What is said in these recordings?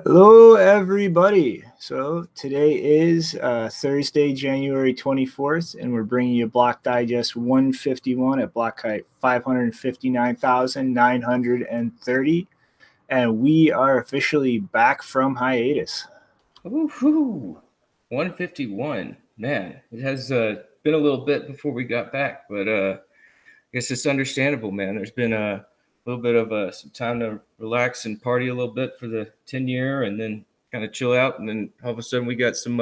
Hello, everybody. So today is Thursday, January 24th, and we're bringing you Block Digest 151 at block height 559,930. And we are officially back from hiatus. Woohoo! 151. Man, it has been a little bit before we got back, but I guess it's understandable, man. There's been a little bit of some time to relax and party a little bit for the 10-year and then kind of chill out. And then all of a sudden we got some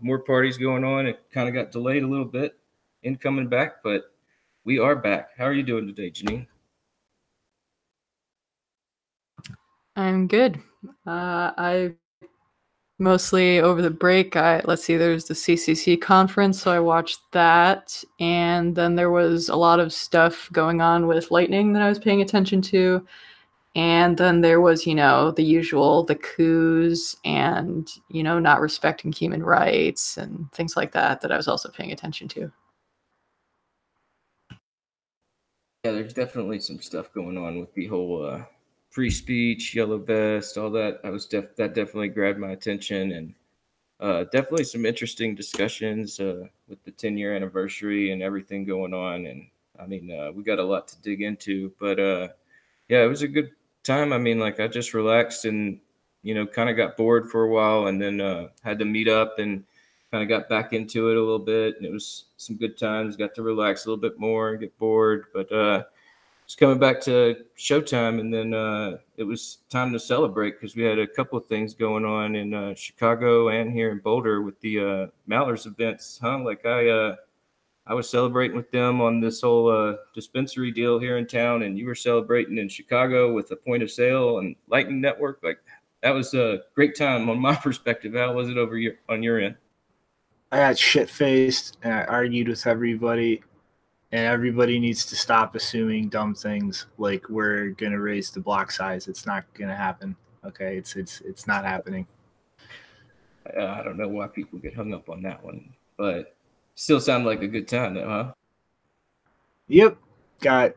more parties going on. It kind of got delayed a little bit in coming back, but we are back. How are you doing today, Janine? I'm good. I mostly over the break, there's the CCC conference, so I watched that, and then there was a lot of stuff going on with Lightning that I was paying attention to, and then there was, the usual, the coups and, not respecting human rights and things like that I was also paying attention to. Yeah, there's definitely some stuff going on with the whole free speech, yellow vest, all that. That definitely grabbed my attention, and definitely some interesting discussions with the 10-year anniversary and everything going on. And I mean, we got a lot to dig into, but yeah, it was a good time. I mean, like I just relaxed and, kind of got bored for a while, and then had to meet up and kind of got back into it a little bit. And it was some good times, got to relax a little bit more and get bored, but it's coming back to showtime, and then it was time to celebrate because we had a couple of things going on in Chicago and here in Boulder with the Mallards events. Like I was celebrating with them on this whole dispensary deal here in town, and you were celebrating in Chicago with a point of sale and Lightning Network. Like that was a great time on my perspective. How was it on your end? I got shit-faced, and I argued with everybody. And everybody needs to stop assuming dumb things like we're gonna raise the block size. It's not gonna happen. Okay, it's not happening. I don't know why people get hung up on that one, but still sounded like a good time, though, huh? Yep, got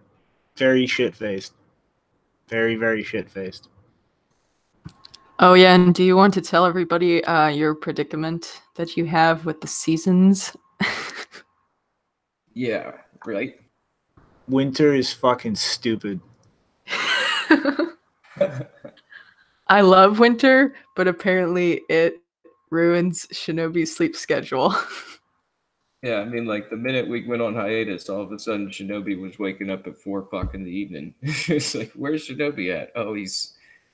very shit-faced, very very shit-faced. Oh yeah, and do you want to tell everybody your predicament that you have with the seasons? Yeah. Right. Winter is fucking stupid. I love winter, but apparently it ruins Shinobi's sleep schedule. Yeah, I mean, like the minute we went on hiatus, all of a sudden Shinobi was waking up at 4 o'clock in the evening. It's like, where's Shinobi at? Oh, he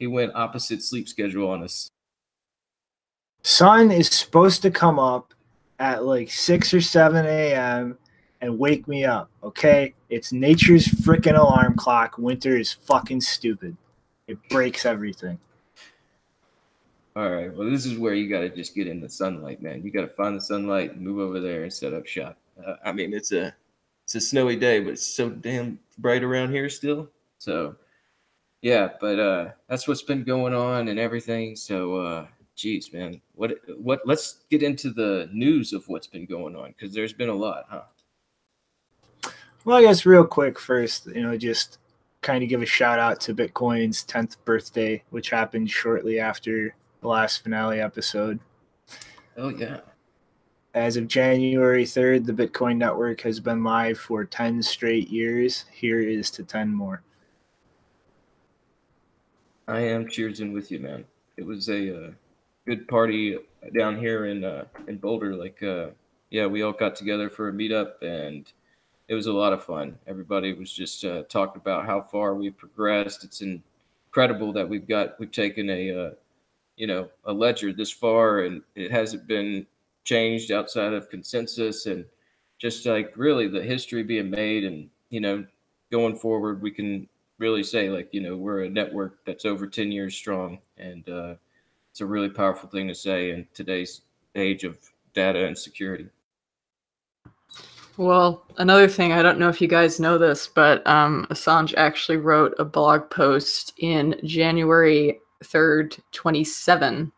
went opposite sleep schedule on us. Sun is supposed to come up at like 6 or 7 a.m. and wake me up, okay? It's nature's freaking alarm clock. Winter is fucking stupid. It breaks everything. All right, well, this is where you got to just get in the sunlight, man. You got to find the sunlight and move over there and set up shop. I mean, it's a snowy day, but it's so damn bright around here still. So, yeah, but that's what's been going on and everything. So, geez, man, what? Let's get into the news of what's been going on because there's been a lot, huh? Well, I guess real quick first, just kind of give a shout out to Bitcoin's 10th birthday, which happened shortly after the last finale episode. Oh, yeah. As of January 3rd, the Bitcoin network has been live for 10 straight years. Here is to 10 more. I am cheersing with you, man. It was a good party down here in Boulder. Like, yeah, we all got together for a meetup, and it was a lot of fun. Everybody was just talking about how far we've progressed. It's incredible that we've taken a a ledger this far, and it hasn't been changed outside of consensus, and just like really the history being made, and going forward we can really say like we're a network that's over 10 years strong, and it's a really powerful thing to say in today's age of data and security. Well, another thing, I don't know if you guys know this, but Assange actually wrote a blog post in January 3rd, 2007.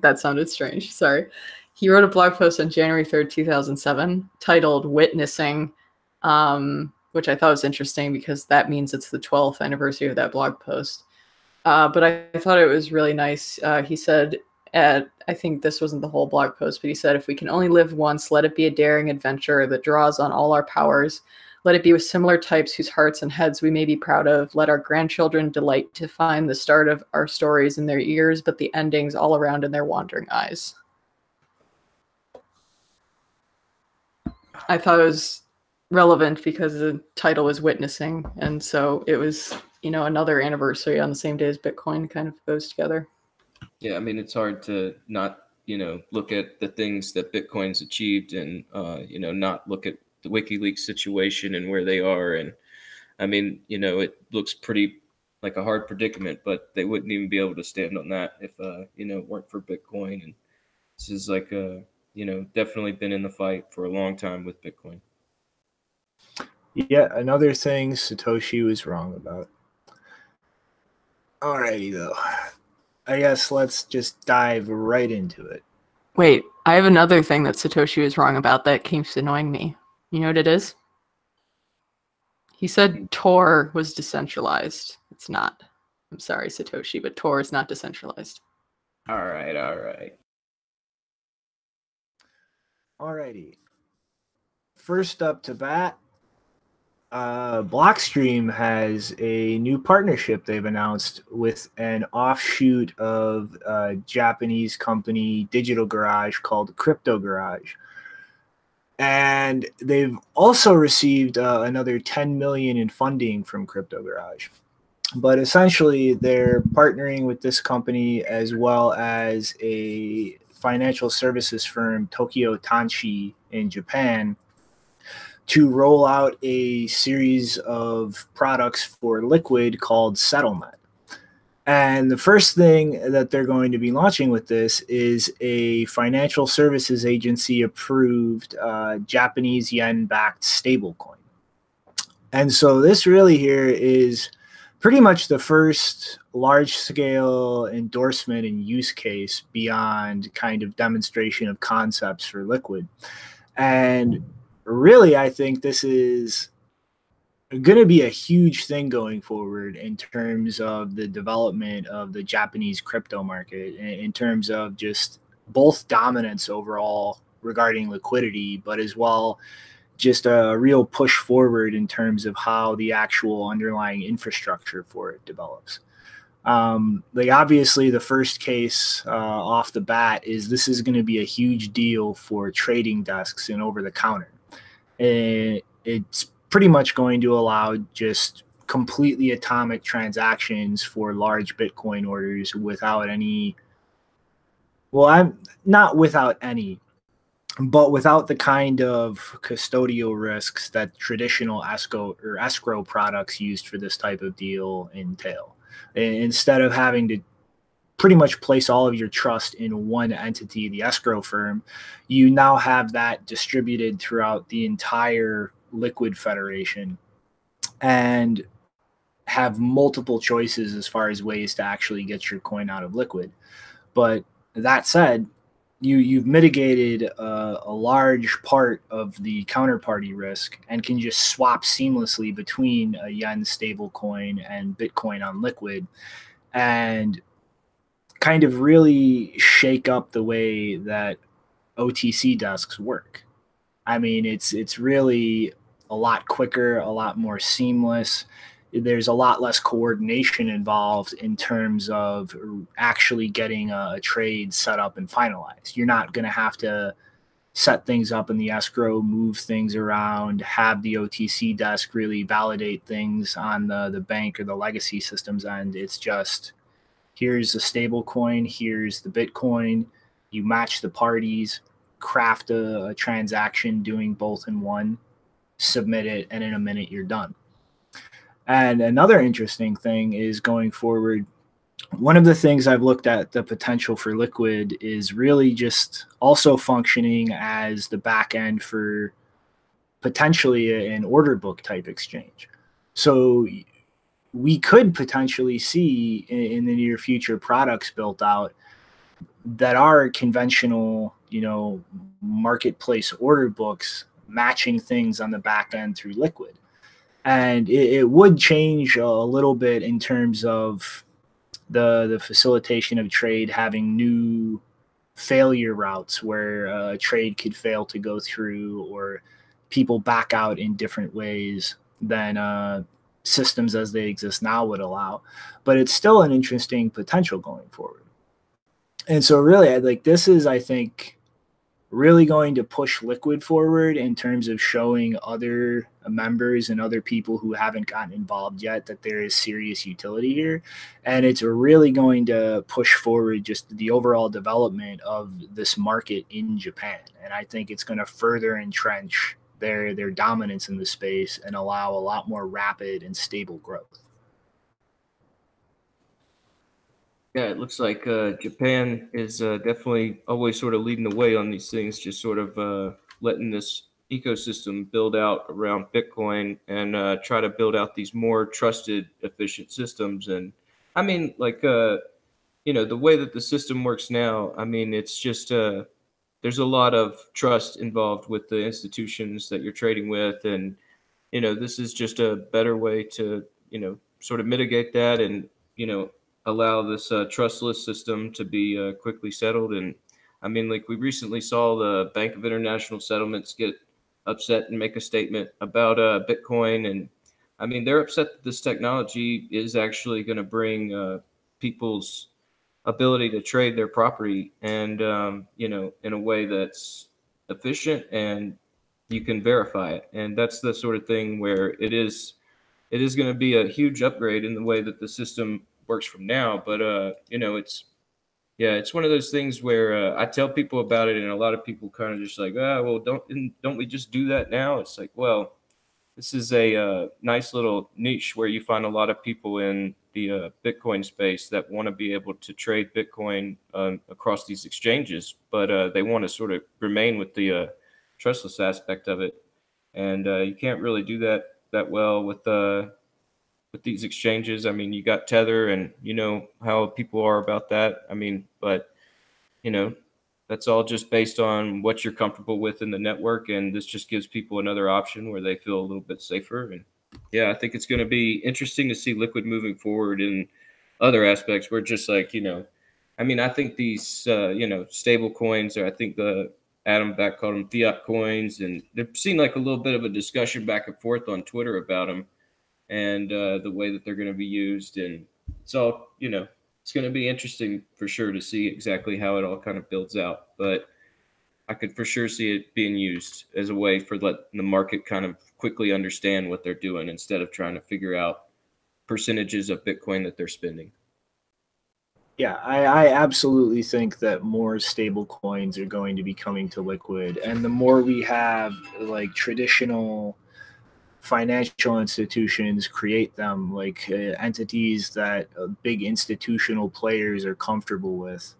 That sounded strange. Sorry. He wrote a blog post on January 3rd, 2007, titled Witnessing, which I thought was interesting because that means it's the 12th anniversary of that blog post. But I thought it was really nice. He said, I think this wasn't the whole blog post, but he said, if we can only live once, let it be a daring adventure that draws on all our powers. Let it be with similar types whose hearts and heads we may be proud of. Let our grandchildren delight to find the start of our stories in their ears, but the endings all around in their wandering eyes. I thought it was relevant because the title was Witnessing, and so it was, another anniversary on the same day as Bitcoin kind of goes together. Yeah, I mean, it's hard to not, look at the things that Bitcoin's achieved and, not look at the WikiLeaks situation and where they are. And I mean, it looks pretty like a hard predicament, but they wouldn't even be able to stand on that if, it weren't for Bitcoin. And this is like, definitely been in the fight for a long time with Bitcoin. Yeah, another thing Satoshi was wrong about. Alrighty, though. I guess let's just dive right into it. Wait, I have another thing that Satoshi was wrong about that keeps annoying me. You know what it is? He said Tor was decentralized. It's not. I'm sorry, Satoshi, but Tor is not decentralized. All right. Alrighty. First up to bat, Blockstream has a new partnership they've announced with an offshoot of a Japanese company, Digital Garage, called Crypto Garage. And they've also received another 10 million in funding from Crypto Garage. But essentially, they're partnering with this company as well as a financial services firm, Tokyo Tanshi, in Japan, to roll out a series of products for Liquid called SETTLENET. And the first thing that they're going to be launching with this is a financial services agency approved Japanese yen-backed stablecoin. And so this really here is pretty much the first large-scale endorsement and use case beyond kind of demonstration of concepts for Liquid. And really, I think this is going to be a huge thing going forward in terms of the development of the Japanese crypto market, in terms of just both dominance overall regarding liquidity, but as well just a real push forward in terms of how the actual underlying infrastructure for it develops. Obviously the first case off the bat is this is going to be a huge deal for trading desks and over the counter. It's pretty much going to allow just completely atomic transactions for large Bitcoin orders without any, well, I'm not without any, but without the kind of custodial risks that traditional escrow products used for this type of deal entail. Instead of having to pretty much place all of your trust in one entity, the escrow firm, you now have that distributed throughout the entire Liquid Federation and have multiple choices as far as ways to actually get your coin out of Liquid. But that said, you've mitigated a large part of the counterparty risk and can just swap seamlessly between a yen stablecoin and Bitcoin on Liquid and kind of really shake up the way that OTC desks work. I mean, it's really a lot quicker, a lot more seamless. There's a lot less coordination involved in terms of actually getting a trade set up and finalized. You're not going to have to set things up in the escrow, move things around, have the OTC desk really validate things on the bank or the legacy systems end. It's just here's a stable coin, here's the Bitcoin. You match the parties, craft a transaction doing both in one, submit it, and in a minute you're done. And another interesting thing is going forward, one of the things I've looked at the potential for Liquid is really just also functioning as the back end for potentially an order book type exchange. So we could potentially see in the near future products built out that are conventional, marketplace order books matching things on the back end through Liquid. And it would change a little bit in terms of the facilitation of trade, having new failure routes where a trade could fail to go through, or people back out in different ways than systems as they exist now would allow. But it's still an interesting potential going forward. And so really, this is, I think, really going to push Liquid forward in terms of showing other members and other people who haven't gotten involved yet that there is serious utility here. And it's really going to push forward just the overall development of this market in Japan. And I think it's going to further entrench their dominance in the space and allow a lot more rapid and stable growth. Yeah, it looks like Japan is definitely always sort of leading the way on these things, just sort of letting this ecosystem build out around Bitcoin and try to build out these more trusted, efficient systems. And I mean, the way that the system works now, I mean, it's just there's a lot of trust involved with the institutions that you're trading with. And, this is just a better way to, sort of mitigate that and, allow this trustless system to be quickly settled. And I mean, we recently saw the Bank of International Settlements get upset and make a statement about Bitcoin. And I mean, they're upset that this technology is actually going to bring people's ability to trade their property and, in a way that's efficient and you can verify it. And that's the sort of thing where it is going to be a huge upgrade in the way that the system works from now. But it's one of those things where I tell people about it, and a lot of people kind of just like, well, don't we just do that now? It's like, well, this is a nice little niche where you find a lot of people in the Bitcoin space that want to be able to trade Bitcoin across these exchanges, but they want to sort of remain with the trustless aspect of it, and you can't really do that well with these exchanges. I mean, you got Tether, and you know how people are about that. I mean, but that's all just based on what you're comfortable with in the network, and this just gives people another option where they feel a little bit safer. And yeah, I think it's going to be interesting to see Liquid moving forward in other aspects where just I mean, I think these stable coins, or I think the Adam Bakkt called them fiat coins, and there seemed like a little bit of a discussion back and forth on Twitter about them and the way that they're going to be used. And it's all, it's going to be interesting for sure to see exactly how it all kind of builds out. But I could for sure see it being used as a way for letting the market kind of quickly understand what they're doing instead of trying to figure out percentages of Bitcoin that they're spending. Yeah, I absolutely think that more stable coins are going to be coming to Liquid. And the more we have traditional financial institutions create them, entities that big institutional players are comfortable with,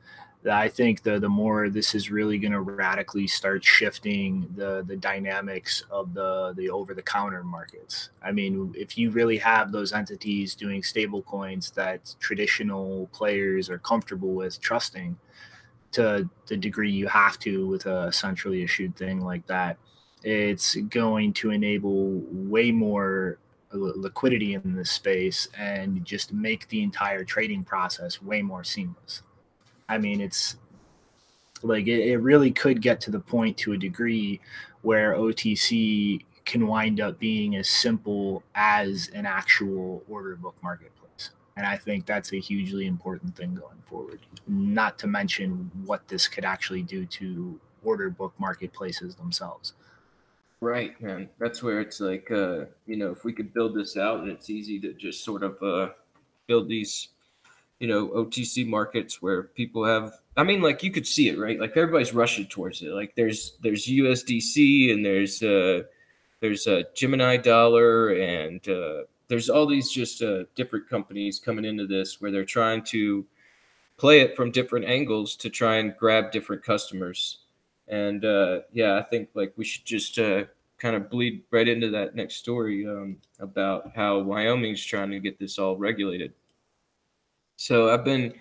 that I think the more this is really going to radically start shifting the dynamics of the over-the-counter markets. I mean, if you really have those entities doing stable coins that traditional players are comfortable with trusting to the degree you have to with a centrally issued thing like that, it's going to enable way more liquidity in this space and just make the entire trading process way more seamless. I mean, it's it really could get to the point to a degree where OTC can wind up being as simple as an actual order book marketplace. And I think that's a hugely important thing going forward, not to mention what this could actually do to order book marketplaces themselves. Right, man. That's where it's if we could build this out, and it's easy to just sort of build these, OTC markets where people have, I mean, like, you could see it, right? Like, everybody's rushing towards it. Like, there's USDC, and there's a Gemini dollar, and there's all these just different companies coming into this where they're trying to play it from different angles to try and grab different customers. And yeah, I think like we should just kind of bleed right into that next story about how Wyoming's trying to get this all regulated. So I've been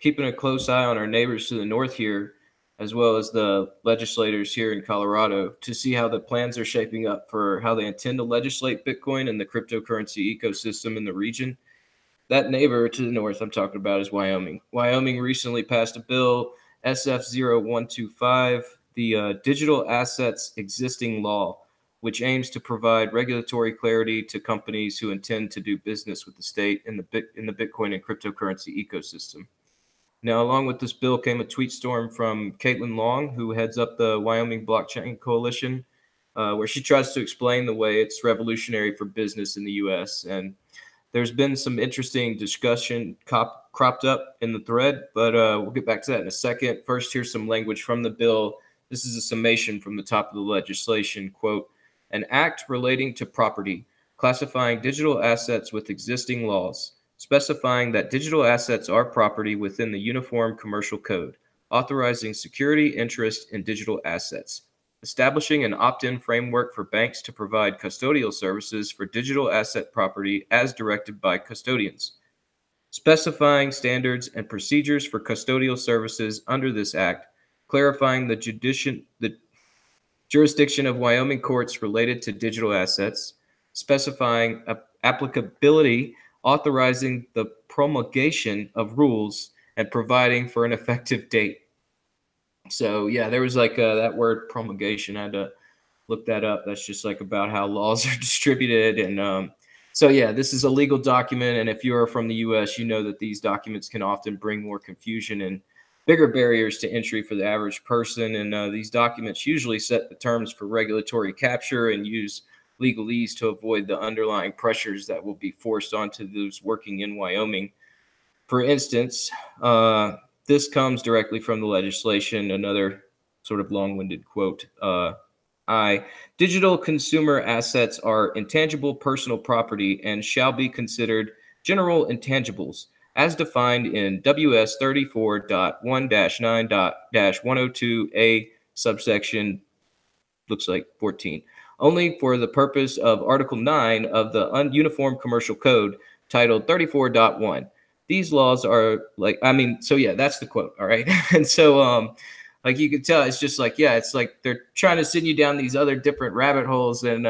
keeping a close eye on our neighbors to the north here, as well as the legislators here in Colorado, to see how the plans are shaping up for how they intend to legislate Bitcoin and the cryptocurrency ecosystem in the region. That neighbor to the north I'm talking about is Wyoming. Wyoming recently passed a bill, SF0125, the Digital Assets Existing Law, which aims to provide regulatory clarity to companies who intend to do business with the state in the Bitcoin and cryptocurrency ecosystem. Now, along with this bill came a tweet storm from Caitlin Long, who heads up the Wyoming Blockchain Coalition, where she tries to explain the way it's revolutionary for business in the U.S. And there's been some interesting discussion cropped up in the thread, but we'll get back to that in a second. First, here's some language from the bill. This is a summation from the top of the legislation. Quote, an act relating to property, classifying digital assets with existing laws, specifying that digital assets are property within the Uniform Commercial Code, authorizing security interest in digital assets, establishing an opt-in framework for banks to provide custodial services for digital asset property as directed by custodians, specifying standards and procedures for custodial services under this act, clarifying the jurisdiction of Wyoming courts related to digital assets, specifying applicability, authorizing the promulgation of rules, and providing for an effective date. So yeah, there was like that word promulgation. I had to look that up. That's just like about how laws are distributed. And so yeah, this is a legal document. And if you're from the US, you know that these documents can often bring more confusion and bigger barriers to entry for the average person. And these documents usually set the terms for regulatory capture and use legalese to avoid the underlying pressures that will be forced onto those working in Wyoming. For instance, this comes directly from the legislation, another sort of long-winded quote. Digital consumer assets are intangible personal property and shall be considered general intangibles as defined in WS 34.1-9-102A subsection, looks like 14, only for the purpose of Article 9 of the Uniform Commercial Code titled 34.1. These laws are like, I mean, so yeah, that's the quote. All right. And so, like you can tell, it's just like, yeah, it's like they're trying to send you down these other different rabbit holes. And,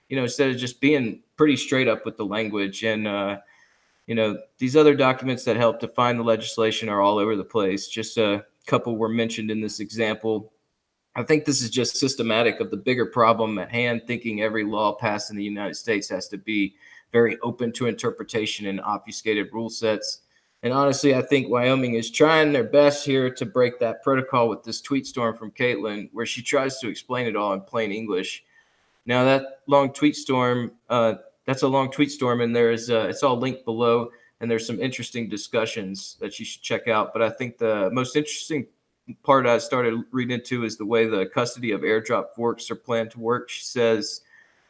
instead of just being pretty straight up with the language. And, these other documents that help define the legislation are all over the place. Just a couple were mentioned in this example. I think this is just systematic of the bigger problem at hand, thinking every law passed in the United States has to be very open to interpretation and obfuscated rule sets. And honestly, I think Wyoming is trying their best here to break that protocol with this tweet storm from Caitlin, where she tries to explain it all in plain English. Now, that long tweet storm, that's a long tweet storm, and there's it's all linked below, and there's some interesting discussions that you should check out. But I think the most interesting part I started reading into is the way the custody of airdrop forks are planned to work. She says,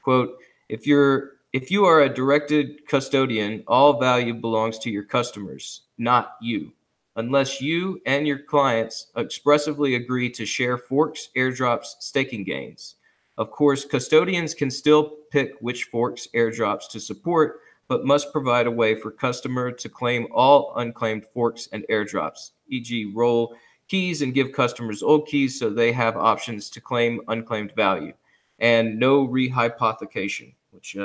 quote, if you are a directed custodian, all value belongs to your customers, not you, unless you and your clients expressively agree to share forks, airdrops, staking gains. Of course, custodians can still pick which forks, airdrops to support, but must provide a way for customer to claim all unclaimed forks and airdrops, e.g. roll keys and give customers old keys so they have options to claim unclaimed value, and no rehypothecation, which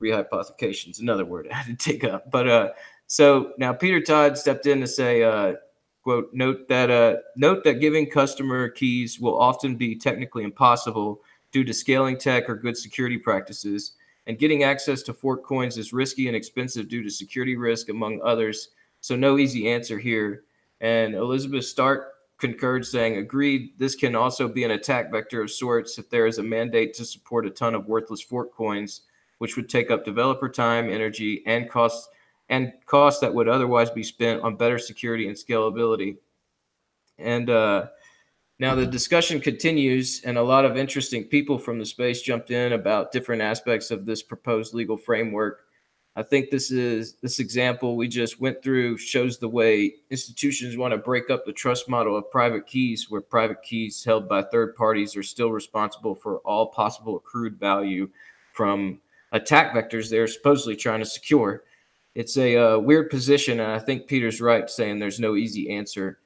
rehypothecation is another word I had to take up. But so now Peter Todd stepped in to say, quote, note that giving customer keys will often be technically impossible due to scaling tech or good security practices, and getting access to fork coins is risky and expensive due to security risk, among others. So no easy answer here. And Elizabeth Stark concurred, saying, agreed, this can also be an attack vector of sorts if there is a mandate to support a ton of worthless fork coins, which would take up developer time, energy, and costs and costs that would otherwise be spent on better security and scalability. And now the discussion continues, and a lot of interesting people from the space jumped in about different aspects of this proposed legal framework. I think this example we just went through shows the way institutions want to break up the trust model of private keys, where private keys held by third parties are still responsible for all possible accrued value from attack vectors they're supposedly trying to secure. It's a weird position, and I think Peter's right saying there's no easy answer.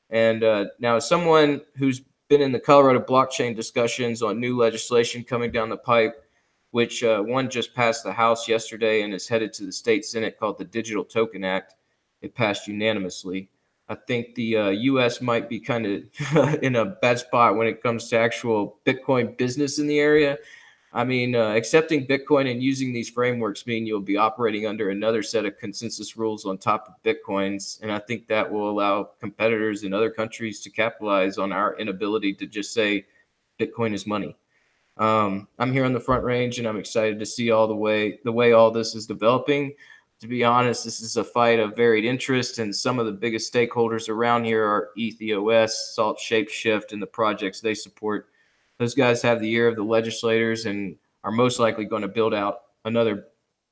And now, as someone who's been in the Colorado blockchain discussions on new legislation coming down the pipe, which one just passed the House yesterday and is headed to the state Senate, called the Digital Token Act. It passed unanimously. I think the U.S. might be kind of in a bad spot when it comes to actual Bitcoin business in the area. I mean, accepting Bitcoin and using these frameworks mean you'll be operating under another set of consensus rules on top of Bitcoins. And I think that will allow competitors in other countries to capitalize on our inability to just say Bitcoin is money. I'm here on the Front Range, and I'm excited to see the way all this is developing. To be honest, this is a fight of varied interest, and some of the biggest stakeholders around here are ETHOS, Salt, Shapeshift, and the projects they support. Those guys have the ear of the legislators and are most likely going to build out another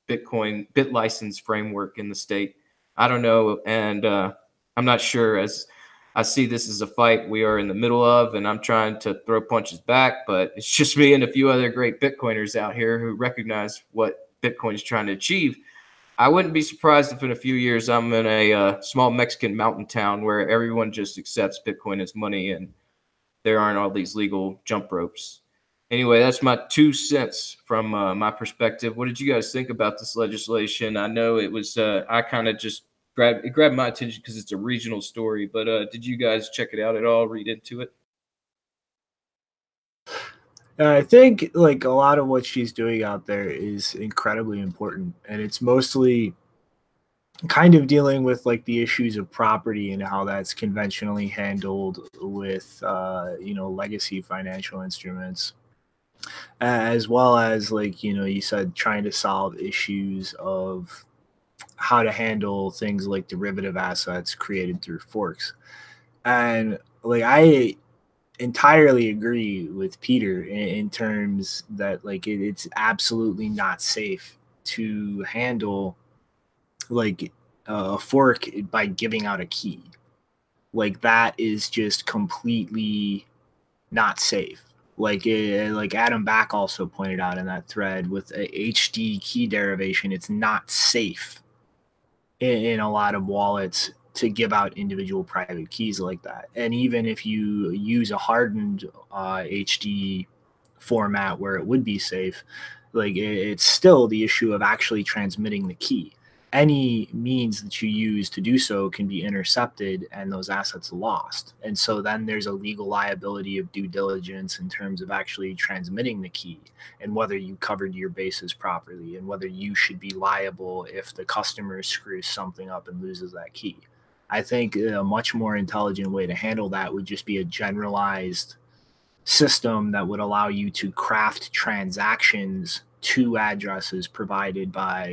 Bitcoin bit license framework in the state. I don't know, and I'm not sure. As I see this as a fight we are in the middle of, and I'm trying to throw punches back, but it's just me and a few other great Bitcoiners out here who recognize what Bitcoin is trying to achieve. I wouldn't be surprised if in a few years I'm in a small Mexican mountain town where everyone just accepts Bitcoin as money and there aren't all these legal jump ropes. Anyway, that's my 2 cents from my perspective. What did you guys think about this legislation? I know it was, I kind of just grabbed my attention because it's a regional story, but did you guys check it out at all, read into it? I think like a lot of what she's doing out there is incredibly important, and it's mostly kind of dealing with like the issues of property and how that's conventionally handled with legacy financial instruments, as well as like you said, trying to solve issues of how to handle things like derivative assets created through forks. And like I entirely agree with Peter in terms that like it's absolutely not safe to handle like a fork by giving out a key. Like that is just completely not safe. Like Adam Back also pointed out in that thread with a HD key derivation, it's not safe in a lot of wallets to give out individual private keys like that. And even if you use a hardened HD format where it would be safe, like it's still the issue of actually transmitting the key. Any means that you use to do so can be intercepted and those assets lost. And so then there's a legal liability of due diligence in terms of actually transmitting the key and whether you covered your bases properly and whether you should be liable if the customer screws something up and loses that key. I think a much more intelligent way to handle that would just be a generalized system that would allow you to craft transactions to addresses provided by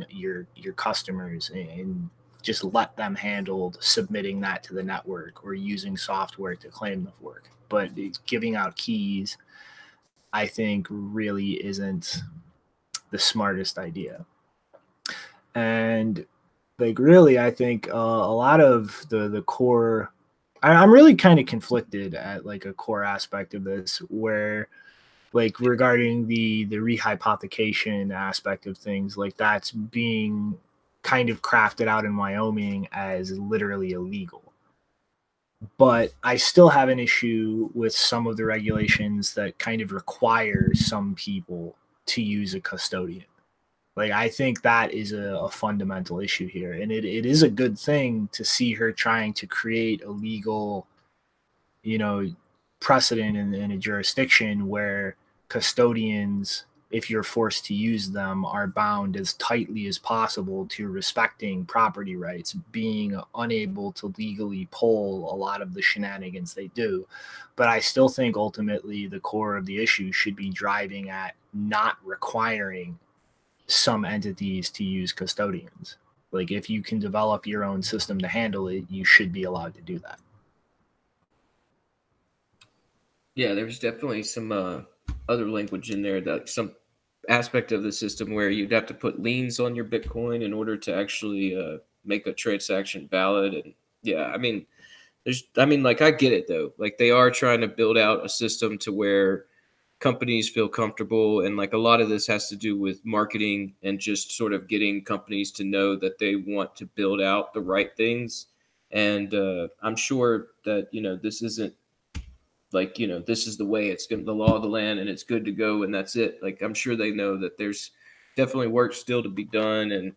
your customers and just let them handle submitting that to the network or using software to claim the fork. But giving out keys, I think, really isn't the smartest idea. And like really, I think a lot of the core, I'm really kind of conflicted at like a core aspect of this where like regarding the rehypothecation aspect of things, like that's being kind of crafted out in Wyoming as literally illegal. But I still have an issue with some of the regulations that kind of require some people to use a custodian. Like, I think that is a fundamental issue here. And it is a good thing to see her trying to create a legal, precedent in a jurisdiction where custodians, if you're forced to use them, are bound as tightly as possible to respecting property rights, being unable to legally pull a lot of the shenanigans they do. But I still think ultimately the core of the issue should be driving at not requiring some entities to use custodians. Like, if you can develop your own system to handle it, you should be allowed to do that. Yeah, there's definitely some other language in there, that some aspect of the system where you'd have to put liens on your Bitcoin in order to actually make a transaction valid. And yeah, I mean, like, I get it though. Like, they are trying to build out a system to where companies feel comfortable, and like a lot of this has to do with marketing and just sort of getting companies to know that they want to build out the right things. And I'm sure that, you know, this isn't like, you know, this is the way, it's the law of the land and it's good to go and that's it. Like, I'm sure they know that there's definitely work still to be done. And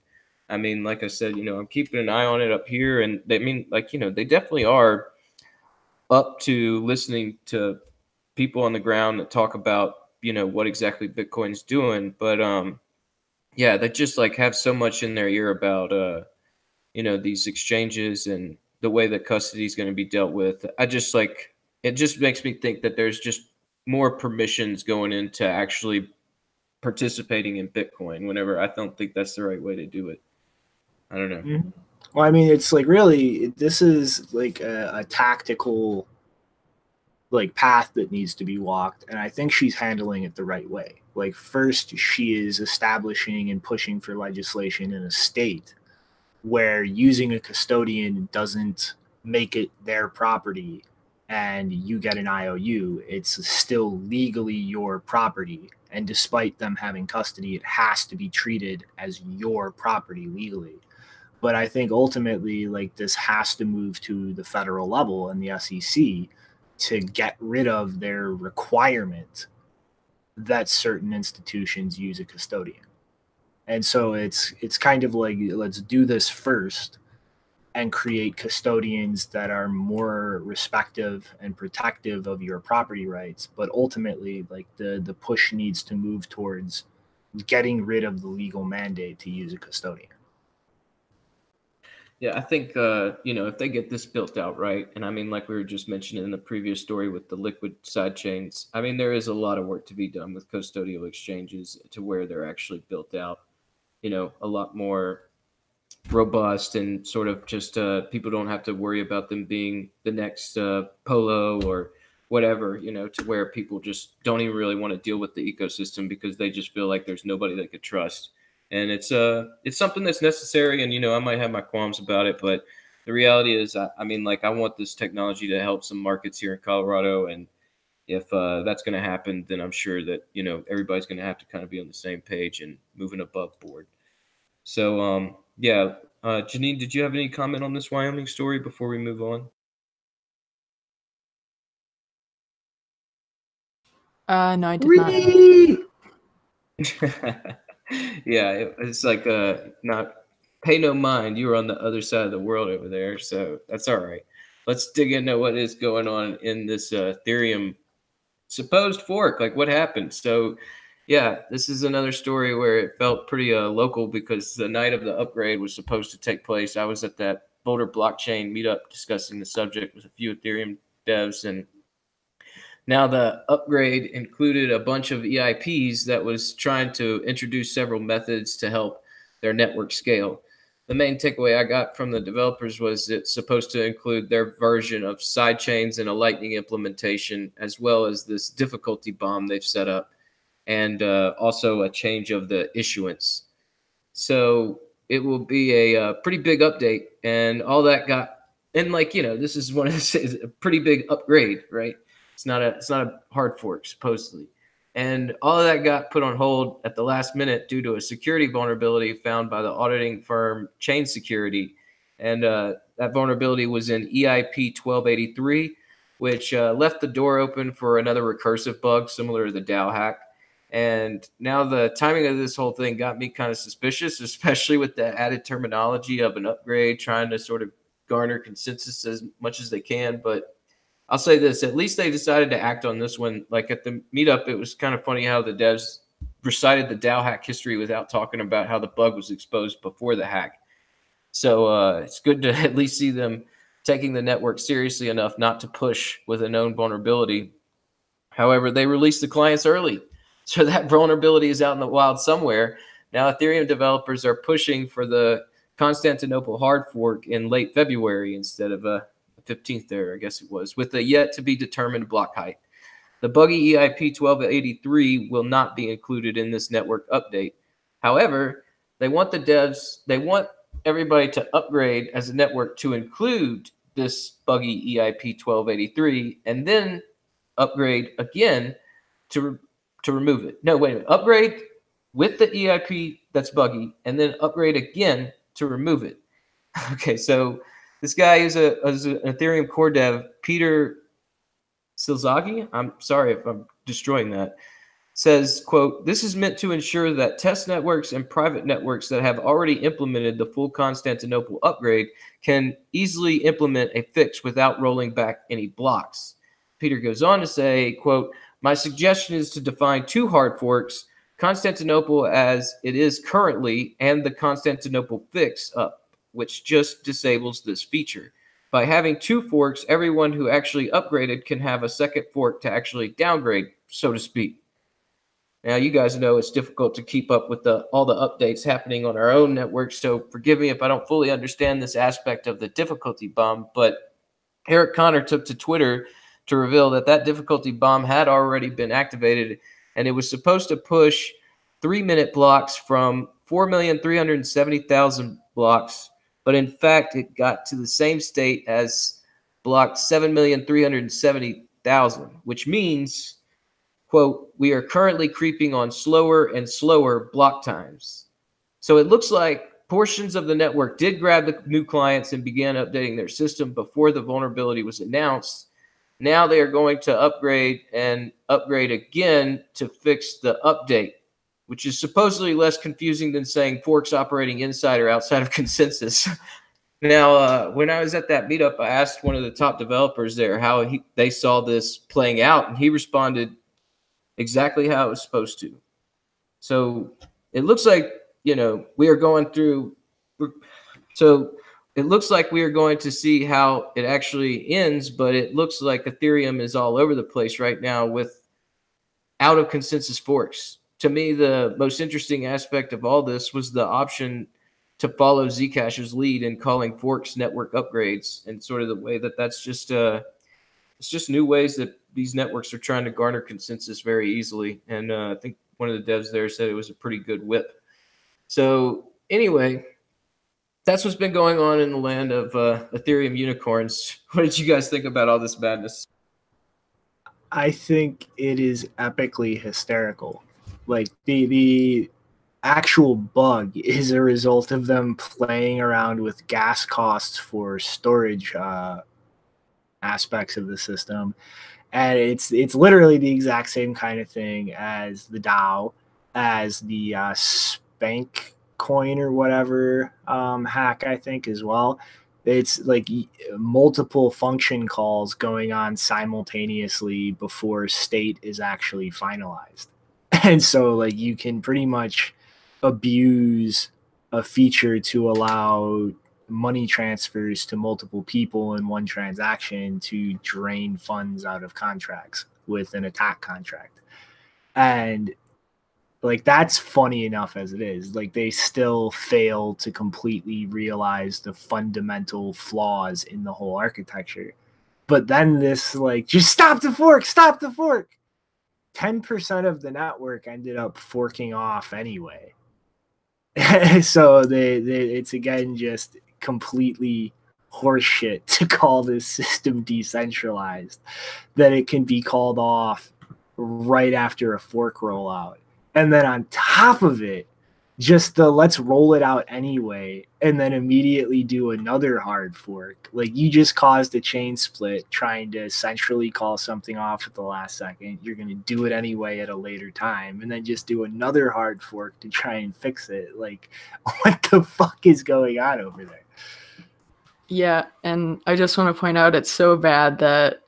I mean, like I said, you know, I'm keeping an eye on it up here, and they mean, like, you know, they definitely are up to listening to people on the ground that talk about, you know, what exactly Bitcoin's doing. But yeah, they just like have so much in their ear about you know, these exchanges and the way that custody is going to be dealt with. I just like, it just makes me think that there's just more permissions going into actually participating in Bitcoin, whenever I don't think that's the right way to do it. I don't know. Mm-hmm. Well, I mean, it's like, really, this is like a tactical like path that needs to be walked, and I think she's handling it the right way. Like, first, she is establishing and pushing for legislation in a state where using a custodian doesn't make it their property and you get an IOU. It's still legally your property, and despite them having custody, it has to be treated as your property legally. But I think ultimately, like, this has to move to the federal level and the SEC to get rid of their requirement that certain institutions use a custodian. And so it's kind of like, let's do this first and create custodians that are more respective and protective of your property rights. But ultimately, like, the push needs to move towards getting rid of the legal mandate to use a custodian. Yeah, I think, you know, if they get this built out right, and I mean, like we were just mentioning in the previous story with the liquid side chains, I mean, there is a lot of work to be done with custodial exchanges to where they're actually built out, you know, a lot more robust, and sort of just people don't have to worry about them being the next Polo or whatever, you know, to where people just don't even really want to deal with the ecosystem because they just feel like there's nobody they could trust. And it's something that's necessary. And, you know, I might have my qualms about it, but the reality is, I mean, like, I want this technology to help some markets here in Colorado. And if that's going to happen, then I'm sure that, you know, everybody's going to have to kind of be on the same page and moving above board. So, yeah, Janine, did you have any comment on this Wyoming story before we move on? No, I did not. Yeah, it's like not pay no mind. You were on the other side of the world over there, so that's all right. Let's dig into what is going on in this Ethereum supposed fork. Like, what happened? So, yeah, this is another story where it felt pretty local, because the night of the upgrade was supposed to take place. I was at that Boulder blockchain meetup discussing the subject with a few Ethereum devs, and now the upgrade included a bunch of EIPs that was trying to introduce several methods to help their network scale. The main takeaway I got from the developers was it's supposed to include their version of sidechains and a Lightning implementation, as well as this difficulty bomb they've set up, and also a change of the issuance. So it will be a pretty big update, and all that got, and like, you know, this is one of the, a pretty big upgrade, right? It's not a hard fork, supposedly. And all of that got put on hold at the last minute due to a security vulnerability found by the auditing firm Chain Security. And that vulnerability was in EIP 1283, which left the door open for another recursive bug similar to the DAO hack. And now the timing of this whole thing got me kind of suspicious, especially with the added terminology of an upgrade, trying to sort of garner consensus as much as they can. But I'll say this, at least they decided to act on this one. Like, at the meetup, it was kind of funny how the devs recited the DAO hack history without talking about how the bug was exposed before the hack. So it's good to at least see them taking the network seriously enough not to push with a known vulnerability. However, they released the clients early, so that vulnerability is out in the wild somewhere. Now, Ethereum developers are pushing for the Constantinople hard fork in late February instead of a 15th there, I guess it was, with a yet to be determined block height. The buggy EIP 1283 will not be included in this network update. However, they want everybody to upgrade as a network to include this buggy EIP 1283 and then upgrade again to remove it. No, wait a minute. Upgrade with the EIP that's buggy and then upgrade again to remove it. Okay, so this guy is an Ethereum core dev, Peter Silzagi. I'm sorry if I'm destroying that. Says, quote, "This is meant to ensure that test networks and private networks that have already implemented the full Constantinople upgrade can easily implement a fix without rolling back any blocks." Peter goes on to say, quote, "My suggestion is to define two hard forks, Constantinople as it is currently and the Constantinople fix up, which just disables this feature. By having two forks, everyone who actually upgraded can have a second fork to actually downgrade, so to speak." Now, you guys know it's difficult to keep up with all the updates happening on our own network, so forgive me if I don't fully understand this aspect of the difficulty bomb, but Eric Connor took to Twitter to reveal that difficulty bomb had already been activated, and it was supposed to push 3-minute blocks from 4,370,000 blocks, but in fact, it got to the same state as block 7,370,000, which means, quote, "We are currently creeping on slower and slower block times." So it looks like portions of the network did grab the new clients and began updating their system before the vulnerability was announced. Now they are going to upgrade and upgrade again to fix the update, which is supposedly less confusing than saying forks operating inside or outside of consensus. Now, when I was at that meetup, I asked one of the top developers there how they saw this playing out, and he responded exactly how it was supposed to. So it looks like, we are going through. So it looks like we are going to see how it actually ends, but it looks like Ethereum is all over the place right now with out of consensus forks. To me, the most interesting aspect of all this was the option to follow Zcash's lead in calling forks network upgrades, and sort of the way that's just it's just new ways that these networks are trying to garner consensus very easily. And I think one of the devs there said it was a pretty good whip. So anyway, that's what's been going on in the land of Ethereum unicorns. What did you guys think about all this madness? I think it is epically hysterical. Like the actual bug is a result of them playing around with gas costs for storage aspects of the system, and it's literally the exact same kind of thing as the DAO, as the Spank coin or whatever hack, I think, as well. It's like multiple function calls going on simultaneously before state is actually finalized. And so like you can pretty much abuse a feature to allow money transfers to multiple people in one transaction to drain funds out of contracts with an attack contract. And like that's funny enough as it is. Like they still fail to completely realize the fundamental flaws in the whole architecture. But then this like, just stop the fork, stop the fork. 10% of the network ended up forking off anyway. So it's again just completely horseshit to call this system decentralized, that it can be called off right after a fork rollout. And then on top of it, just the let's roll it out anyway, and then immediately do another hard fork. Like you just caused a chain split trying to centrally call something off at the last second. You're going to do it anyway at a later time, and then just do another hard fork to try and fix it. Like, what the fuck is going on over there? Yeah, and I just want to point out it's so bad that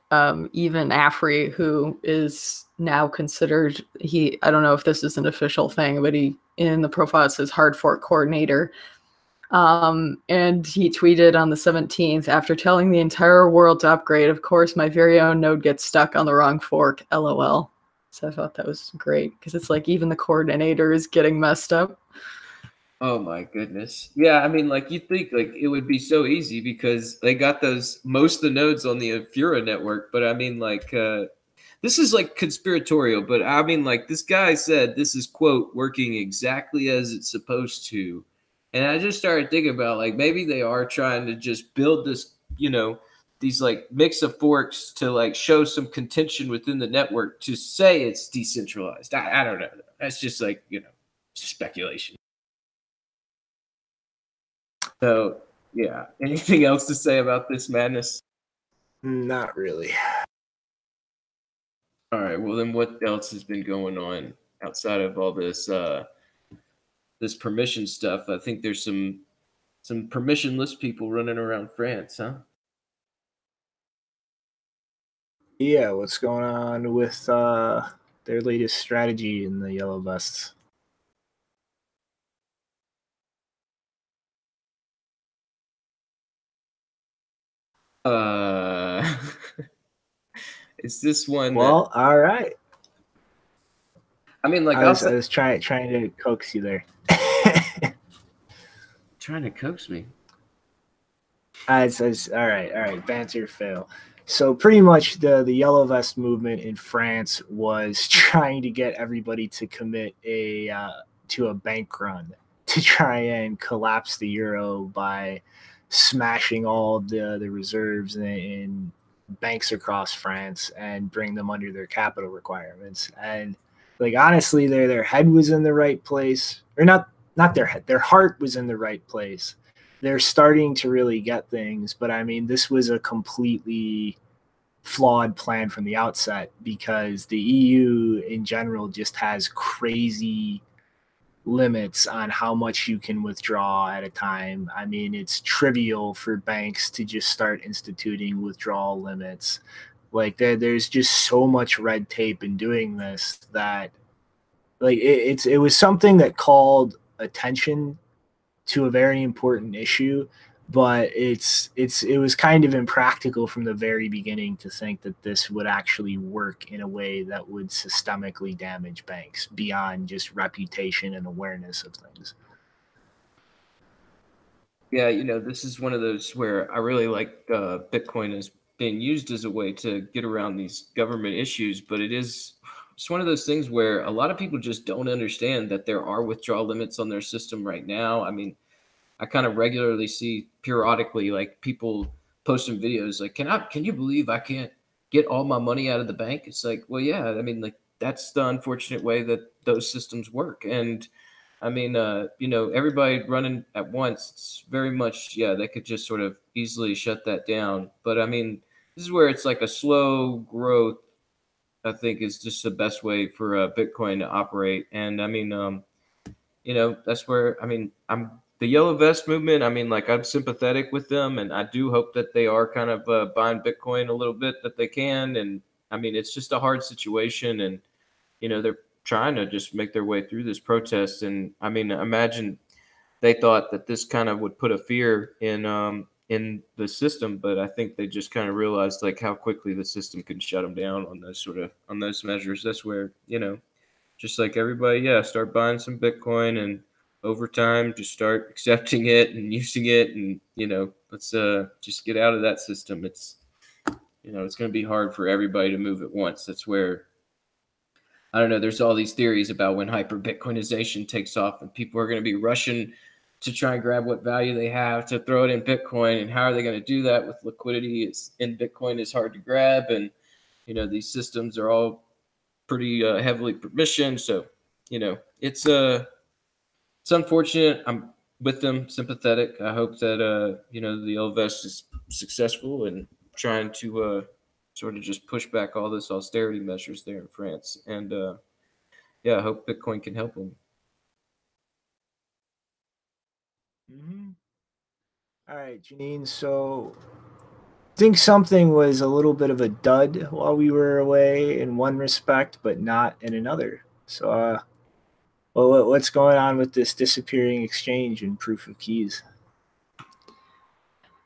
even Afri, who is now considered, I don't know if this is an official thing, but he in the profile it says hard fork coordinator. And he tweeted on the 17th, after telling the entire world to upgrade, of course, my very own node gets stuck on the wrong fork, LOL. So I thought that was great, because it's like even the coordinator is getting messed up. Oh my goodness. Yeah, I mean, like you think like it would be so easy because they got those most of the nodes on the Infura network, but I mean like this is like conspiratorial, but I mean like this guy said this is quote working exactly as it's supposed to. And I just started thinking about like maybe they are trying to just build this, these like mix of forks to like show some contention within the network to say it's decentralized. I don't know. That's just like, speculation. So, yeah. Anything else to say about this madness? Not really. All right. Well, then what else has been going on outside of all this this permission stuff? I think there's some permissionless people running around France, huh? Yeah, what's going on with their latest strategy in the yellow vests? Is this one Well, all right. I mean, like I was trying to coax you there. trying to coax me. All right. Banter fail. So pretty much the yellow vest movement in France was trying to get everybody to commit to a bank run to try and collapse the euro by smashing all the reserves in banks across France and bring them under their capital requirements. And like honestly, their head was in the right place, or not their head, their heart was in the right place. They're starting to really get things, but I mean, this was a completely flawed plan from the outset because the EU in general just has crazy limits on how much you can withdraw at a time. I mean, it's trivial for banks to just start instituting withdrawal limits. Like there's just so much red tape in doing this that like it was something that called attention to a very important issue, but it was kind of impractical from the very beginning to think that this would actually work in a way that would systemically damage banks beyond just reputation and awareness of things. Yeah, this is one of those where I really like Bitcoin as being used as a way to get around these government issues, but it's one of those things where a lot of people just don't understand that there are withdrawal limits on their system right now. I mean, I kind of regularly see periodically like people posting videos like, can you believe I can't get all my money out of the bank? It's like, well, yeah, I mean, like that's the unfortunate way that those systems work. And I mean, everybody running at once, it's very much, yeah, they could just sort of easily shut that down. But I mean, this is where it's like a slow growth, I think is just the best way for Bitcoin to operate. And I mean, that's where I mean I'm the yellow vest movement. I mean, like I'm sympathetic with them, and I do hope that they are kind of buying Bitcoin a little bit that they can. And I mean, it's just a hard situation, and they're trying to just make their way through this protest. And I mean, imagine they thought that this kind of would put a fear in the system, but I think they just kind of realized like how quickly the system can shut them down on those measures. That's where just like everybody, yeah, start buying some Bitcoin and over time just start accepting it and using it. And, let's just get out of that system. It's going to be hard for everybody to move at once. That's where, I don't know, there's all these theories about when hyper Bitcoinization takes off and people are going to be rushing to try and grab what value they have to throw it in Bitcoin. And how are they going to do that with liquidity? In Bitcoin is hard to grab. And, these systems are all pretty heavily permissioned. So, it's unfortunate. I'm with them, sympathetic. I hope that the Elvest is successful in trying to sort of just push back all this austerity measures there in France. And yeah, I hope Bitcoin can help them. Mm-hmm. All right, Janine. So I think something was a little bit of a dud while we were away in one respect, but not in another. So, well, what's going on with this disappearing exchange and proof of keys?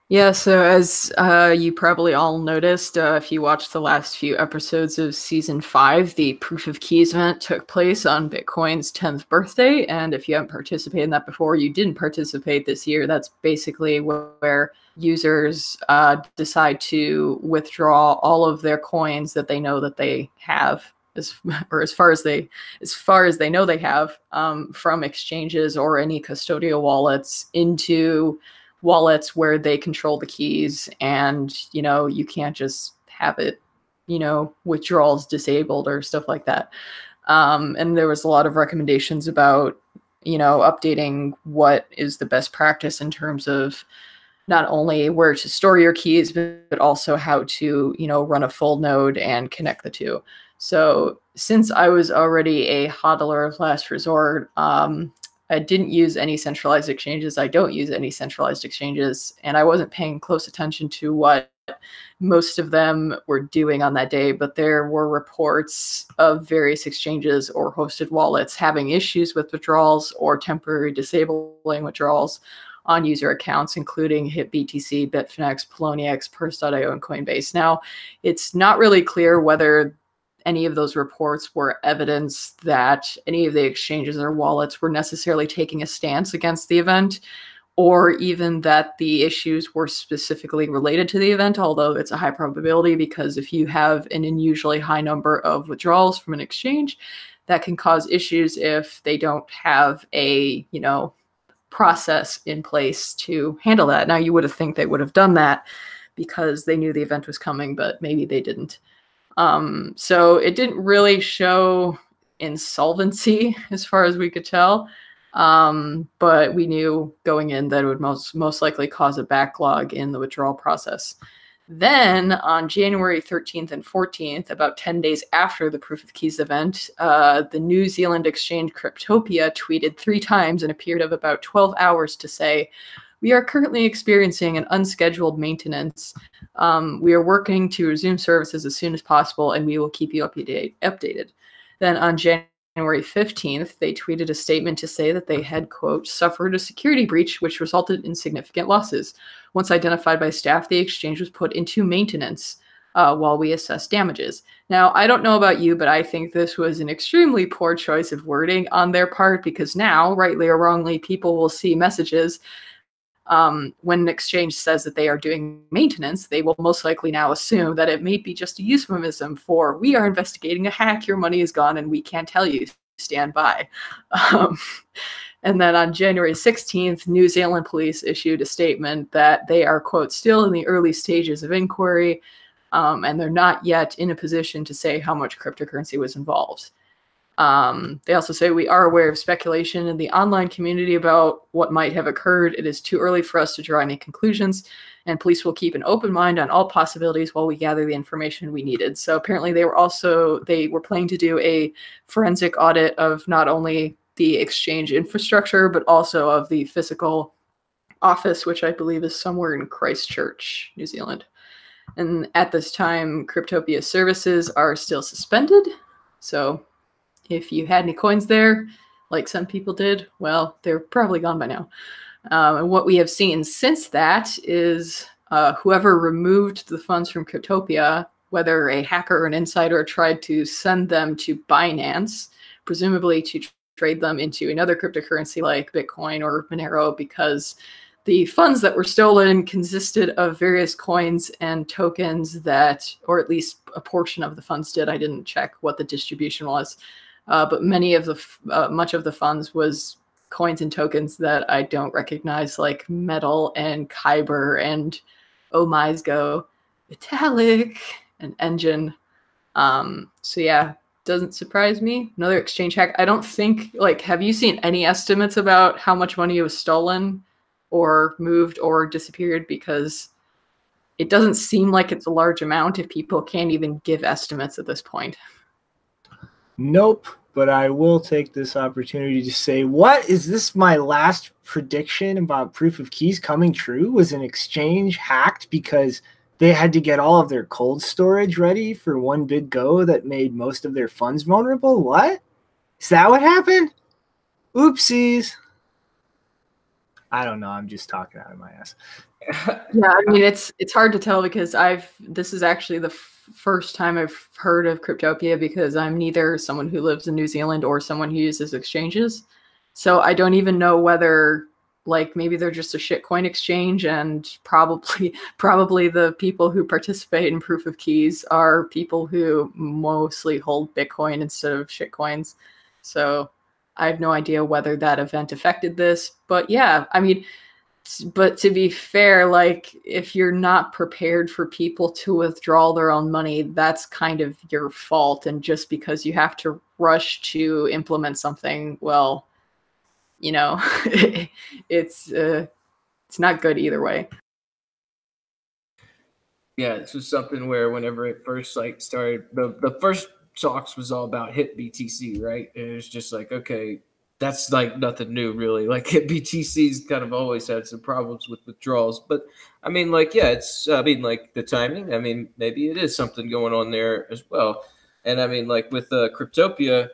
Yeah, so as you probably all noticed, if you watched the last few episodes of Season 5, the Proof of Keys event took place on Bitcoin's 10th birthday. And if you haven't participated in that before, you didn't participate this year. That's basically where users decide to withdraw all of their coins that they know that they have, as far as they know they have, from exchanges or any custodial wallets into wallets where they control the keys, and you can't just have it, withdrawals disabled or stuff like that. And there was a lot of recommendations about updating what is the best practice in terms of not only where to store your keys, but also how to run a full node and connect the two. So since I was already a hodler of last resort, I didn't use any centralized exchanges. I don't use any centralized exchanges. And I wasn't paying close attention to what most of them were doing on that day. But there were reports of various exchanges or hosted wallets having issues with withdrawals or temporary disabling withdrawals on user accounts, including HitBTC, Bitfinex, Poloniex, Purse.io, and Coinbase. Now, it's not really clear whether any of those reports were evidence that any of the exchanges or wallets were necessarily taking a stance against the event, or even that the issues were specifically related to the event, although it's a high probability, because if you have an unusually high number of withdrawals from an exchange, that can cause issues if they don't have a, process in place to handle that. Now, you would have think they would have done that because they knew the event was coming, but maybe they didn't. So it didn't really show insolvency as far as we could tell. But we knew going in that it would most likely cause a backlog in the withdrawal process. Then on January 13th and 14th, about 10 days after the Proof of Keys event, the New Zealand exchange Cryptopia tweeted 3 times in a period of about 12 hours to say, "We are currently experiencing an unscheduled maintenance. We are working to resume services as soon as possible, and we will keep you updated." Then on January 15th, they tweeted a statement to say that they had, quote, "suffered a security breach which resulted in significant losses. Once identified by staff, the exchange was put into maintenance while we assess damages." Now, I don't know about you, but I think this was an extremely poor choice of wording on their part, because now, rightly or wrongly, people will see messages when an exchange says that they are doing maintenance. They will most likely now assume that it may be just a euphemism for, "We are investigating a hack, your money is gone, and we can't tell you, stand by." And then on January 16th, New Zealand police issued a statement that they are, quote, "still in the early stages of inquiry, and they're not yet in a position to say how much cryptocurrency was involved." They also say, "We are aware of speculation in the online community about what might have occurred. It is too early for us to draw any conclusions, and police will keep an open mind on all possibilities while we gather the information we needed." So apparently they were planning to do a forensic audit of not only the exchange infrastructure, but also of the physical office, which I believe is somewhere in Christchurch, New Zealand. And at this time, Cryptopia services are still suspended. So if you had any coins there, like some people did, well, they're probably gone by now. And what we have seen since that is whoever removed the funds from Cryptopia, whether a hacker or an insider, tried to send them to Binance, presumably to trade them into another cryptocurrency like Bitcoin or Monero, because the funds that were stolen consisted of various coins and tokens that, or at least a portion of the funds did. I didn't check what the distribution was. But much of the funds was coins and tokens that I don't recognize, like Metal and Kyber and Omizgo, Vitalik and Engine. So yeah, doesn't surprise me. Another exchange hack. I don't think, have you seen any estimates about how much money was stolen or moved or disappeared? Because it doesn't seem like it's a large amount if people can't even give estimates at this point. Nope, but I will take this opportunity to say, what is this? My last prediction about Proof of Keys coming true? Was an exchange hacked because they had to get all of their cold storage ready for one big go that made most of their funds vulnerable? What? Is that what happened? Oopsies. I don't know. I'm just talking out of my ass. Yeah, I mean it's hard to tell because this is actually the first time I've heard of Cryptopia because I'm neither someone who lives in New Zealand or someone who uses exchanges. So I don't even know whether like maybe they're just a shitcoin exchange and probably the people who participate in proof of keys are people who mostly hold Bitcoin instead of shitcoins. So I have no idea whether that event affected this, but yeah, I mean, but to be fair, like if you're not prepared for people to withdraw their own money, that's kind of your fault. And just because you have to rush to implement something, well, you know, it's not good either way. Yeah, this was something where whenever it first like started, the first talks was all about hit BTC, right? It was just like, okay, that's like nothing new really. Like hit BTC's kind of always had some problems with withdrawals, but I mean, like, yeah, it's I mean, like the timing. I mean, maybe it is something going on there as well. And I mean, like with Cryptopia,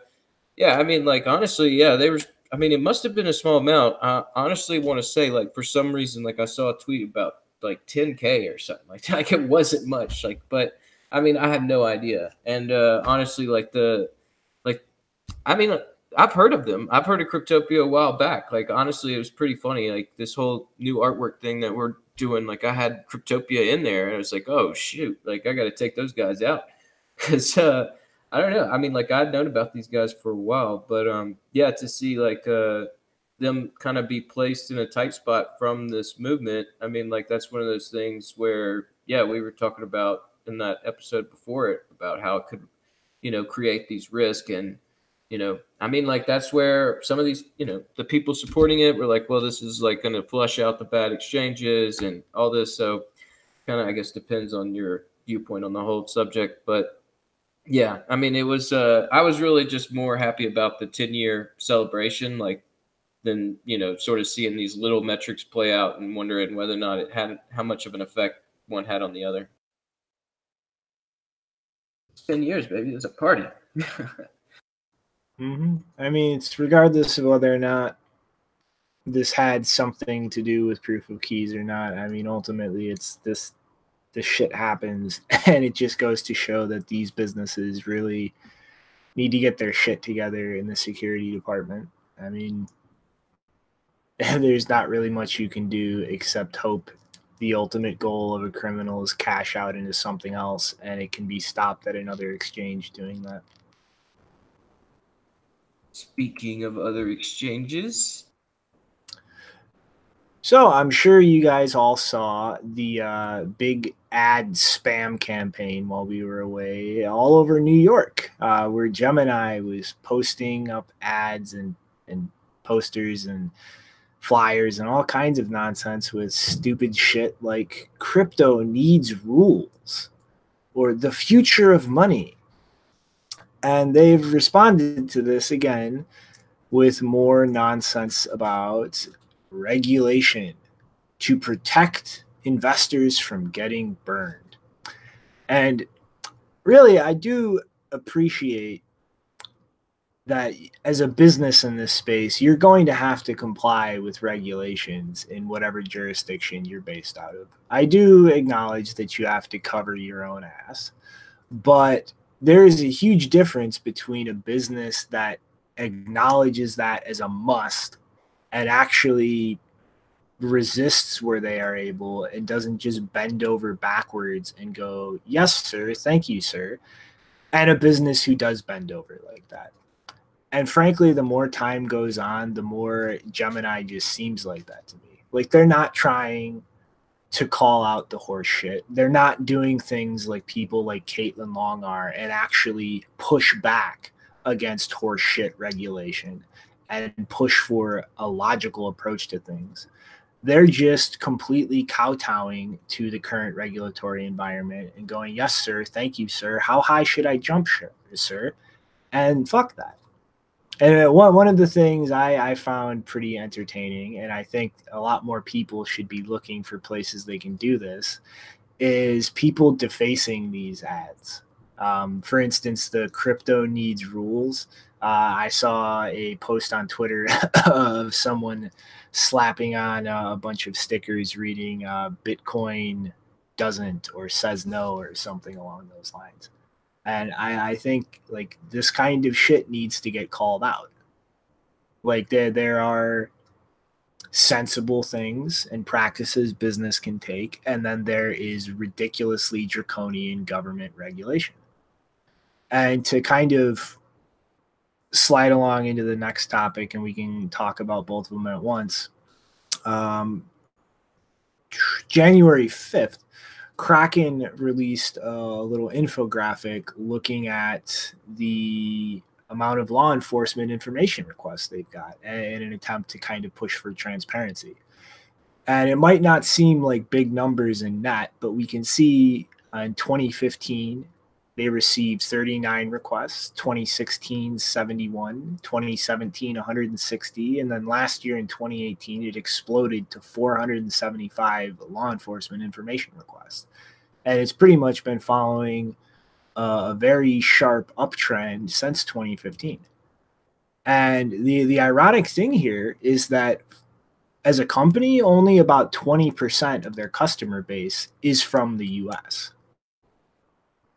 yeah, I mean, like honestly, yeah, they were. I mean, it must have been a small amount. I honestly want to say, like, for some reason, like I saw a tweet about like 10K or something like that. Like it wasn't much, like, but I mean, I have no idea. And honestly, like I mean, I've heard of them. I've heard of Cryptopia a while back. Like honestly, it was pretty funny. Like this whole new artwork thing that we're doing. Like I had Cryptopia in there, and I was like, oh shoot, like I got to take those guys out because I don't know. I mean, like I'd known about these guys for a while, but yeah, to see like them kind of be placed in a tight spot from this movement. I mean, like that's one of those things where, yeah, we were talking about in that episode before it about how it could, create these risks. And, I mean, like that's where some of these, the people supporting it were like, well, this is like going to flush out the bad exchanges and all this. So kind of, I guess, depends on your viewpoint on the whole subject. But yeah, I mean, it was, I was really just more happy about the 10-year celebration. Like, than sort of seeing these little metrics play out and wondering whether or not it had how much of an effect one had on the other. 10 years, baby, it was a party. I mean, it's regardless of whether or not this had something to do with proof of keys or not. I mean, ultimately, it's this shit happens, and it just goes to show that these businesses really need to get their shit together in the security department. I mean, there's not really much you can do except hope the ultimate goal of a criminal is cash out into something else, and it can be stopped at another exchange doing that. Speaking of other exchanges, so I'm sure you guys all saw the big ad spam campaign while we were away all over New York, where Gemini was posting up ads and posters and flyers and all kinds of nonsense with stupid shit like crypto needs rules or the future of money. And they've responded to this again with more nonsense about regulation to protect investors from getting burned. And really, I do appreciate that as a business in this space, you're going to have to comply with regulations in whatever jurisdiction you're based out of. I do acknowledge that you have to cover your own ass, but there is a huge difference between a business that acknowledges that as a must and actually resists where they are able and doesn't just bend over backwards and go, yes, sir, thank you, sir, and a business who does bend over like that. And frankly, the more time goes on, the more Gemini just seems like that to me. Like they're not trying to call out the horse shit. They're not doing things like people like Caitlin Long are and actually push back against horse shit regulation and push for a logical approach to things. They're just completely kowtowing to the current regulatory environment and going, yes, sir, thank you, sir. How high should I jump, sir? And fuck that. And one of the things I found pretty entertaining, and I think a lot more people should be looking for places they can do this, is people defacing these ads. For instance, the crypto needs rules. I saw a post on Twitter of someone slapping on a bunch of stickers reading Bitcoin doesn't or says no or something along those lines. And I think like this kind of shit needs to get called out. Like there are sensible things and practices business can take, and then there is ridiculously draconian government regulation. And to kind of slide along into the next topic, and we can talk about both of them at once. January 5th, Kraken released a little infographic looking at the amount of law enforcement information requests they've got in an attempt to kind of push for transparency. And it might not seem like big numbers in net, but we can see in 2015, they received 39 requests, 2016, 71, 2017, 160, and then last year in 2018, it exploded to 475 law enforcement information requests. And it's pretty much been following a very sharp uptrend since 2015. And the ironic thing here is that as a company, only about 20% of their customer base is from the US,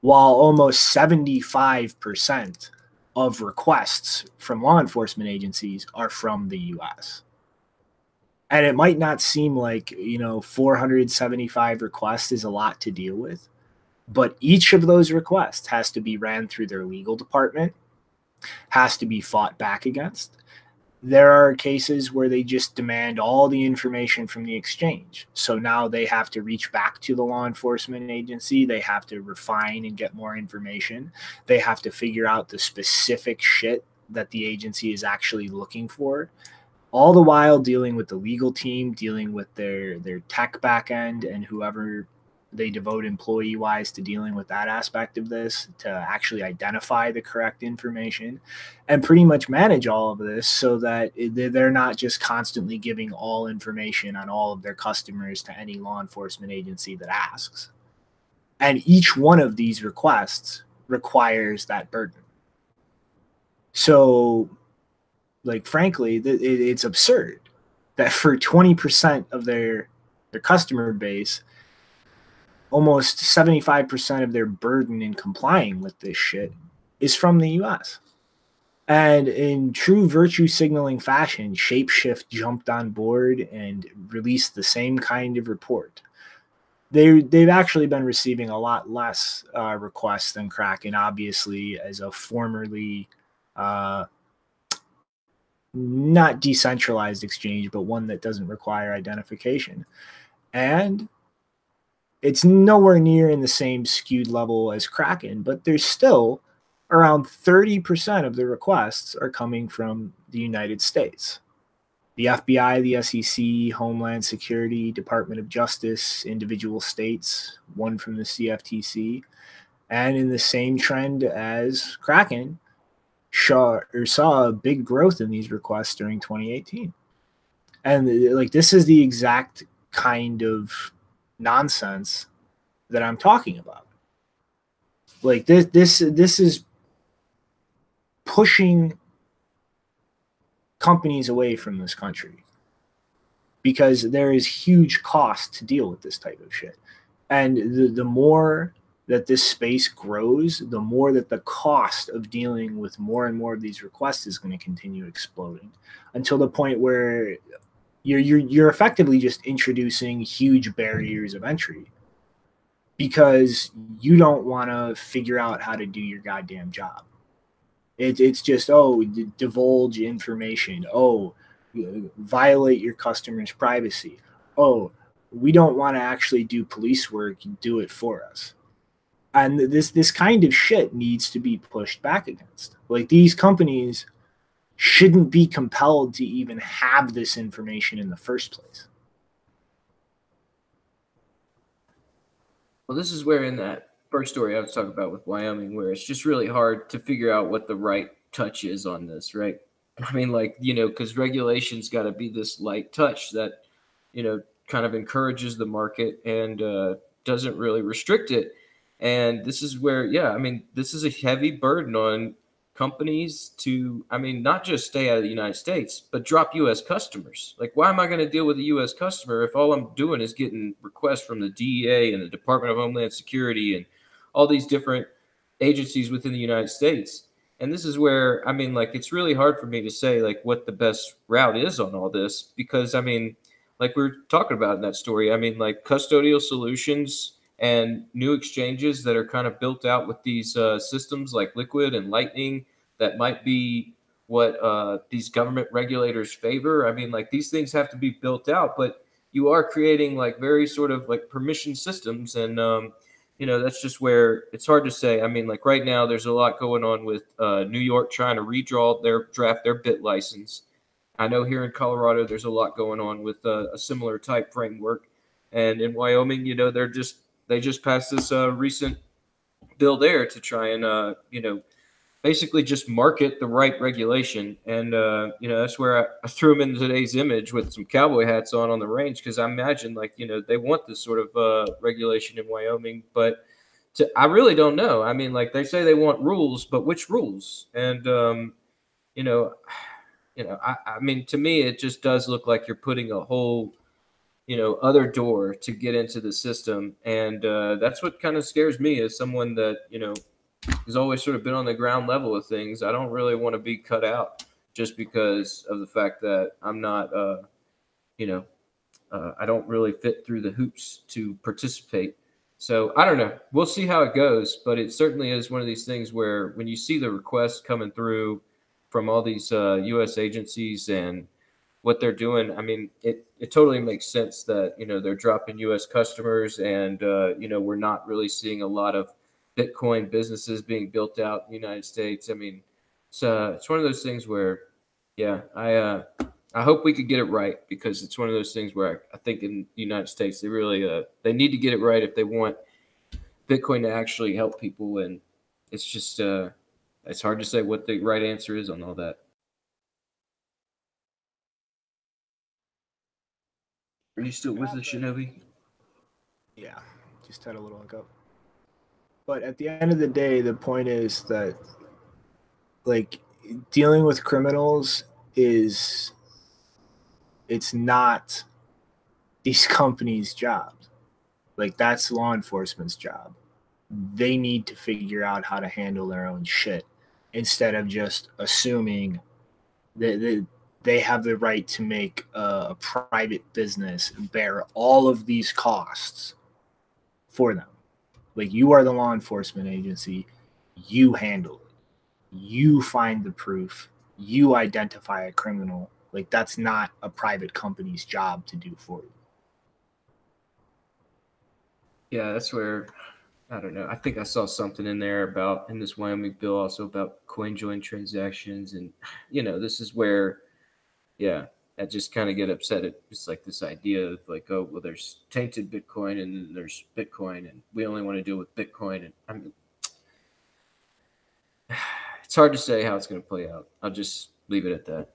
while almost 75% of requests from law enforcement agencies are from the US. And it might not seem like, 475 requests is a lot to deal with, but each of those requests has to be ran through their legal department, has to be fought back against. There are cases where they just demand all the information from the exchange. So now they have to reach back to the law enforcement agency. They have to refine and get more information. They have to figure out the specific shit that the agency is actually looking for, all the while dealing with the legal team, dealing with their tech backend and whoever they devote employee-wise to dealing with that aspect of this, to actually identify the correct information and pretty much manage all of this so that they're not just constantly giving all information on all of their customers to any law enforcement agency that asks. And each one of these requests requires that burden. So, like, frankly, it's absurd that for 20% of their customer base, almost 75% of their burden in complying with this shit is from the US. And in true virtue signaling fashion, Shapeshift jumped on board and released the same kind of report. They've actually been receiving a lot less requests than Kraken, obviously, as a formerly not decentralized exchange, but one that doesn't require identification. And it's nowhere near in the same skewed level as Kraken, but there's still around 30% of the requests are coming from the United States. The FBI, the SEC, Homeland Security, Department of Justice, individual states, one from the CFTC, and in the same trend as Kraken, saw a big growth in these requests during 2018. And like this is the exact kind of nonsense that I'm talking about. Like this is pushing companies away from this country because there is huge cost to deal with this type of shit. And the more that this space grows, the more that the cost of dealing with more and more of these requests is going to continue exploding until the point where you're effectively just introducing huge barriers of entry because you don't want to figure out how to do your goddamn job. It's just, divulge information. Violate your customers' privacy. We don't want to actually do police work. Do it for us. And this kind of shit needs to be pushed back against. Like, these companies shouldn't be compelled to even have this information in the first place. Well, this is where in that first story I was talking about with Wyoming, where it's just really hard to figure out what the right touch is on this, right? I mean, like, because regulation's got to be this light touch that, kind of encourages the market and doesn't really restrict it. And this is where, this is a heavy burden on companies to, I mean, not just stay out of the United States, but drop U.S. customers. Like, why am I going to deal with a U.S. customer if all I'm doing is getting requests from the DEA and the Department of Homeland Security and all these different agencies within the United States? And this is where, I mean, like, it's really hard for me to say, like, what the best route is on all this, because, I mean, like we were talking about in that story, I mean, like, custodial solutions and new exchanges that are kind of built out with these systems like Liquid and Lightning that might be what these government regulators favor. I mean, like, these things have to be built out, but you are creating like very sort of like permission systems. And, you know, that's just where it's hard to say. I mean, like right now there's a lot going on with New York trying to draft their bit license. I know here in Colorado, there's a lot going on with a similar type framework. And in Wyoming, you know, they just passed this recent bill there to try and, you know, basically just market the right regulation. And, you know, that's where I threw them in today's image with some cowboy hats on the range, because I imagine, like, you know, they want this sort of regulation in Wyoming. But I really don't know. I mean, like, they say they want rules, but which rules? And, you know, I mean, to me, it just does look like you're putting a whole, you know, other door to get into the system. And that's what kind of scares me as someone that, you know, has always sort of been on the ground level of things. I don't really want to be cut out just because of the fact that I'm not, you know, I don't really fit through the hoops to participate. So I don't know. We'll see how it goes. But it certainly is one of these things where when you see the requests coming through from all these U.S. agencies and what they're doing, I mean, it totally makes sense that, you know, they're dropping U.S. customers, and, you know, we're not really seeing a lot of Bitcoin businesses being built out in the United States. I mean, it's one of those things where, yeah, I hope we could get it right, because it's one of those things where I think in the United States, they really, they need to get it right if they want Bitcoin to actually help people. And it's just, it's hard to say what the right answer is on all that. Are you still with us, Shinobi? Yeah, just had a little hiccup. But at the end of the day, the point is that, like, dealing with criminals it's not these companies' jobs. Like, that's law enforcement's job. They need to figure out how to handle their own shit instead of just assuming that they have the right to make a private business bear all of these costs for them. Like, you are the law enforcement agency. You handle it. You find the proof. You identify a criminal. Like, that's not a private company's job to do for you. Yeah, that's where, I don't know. I think I saw something in there about, in this Wyoming bill, also about coin join transactions. And, you know, this is where, yeah, I just kind of get upset at just like this idea of like, oh, well, there's tainted Bitcoin and then there's Bitcoin, and we only want to deal with Bitcoin. And I mean, it's hard to say how it's going to play out. I'll just leave it at that.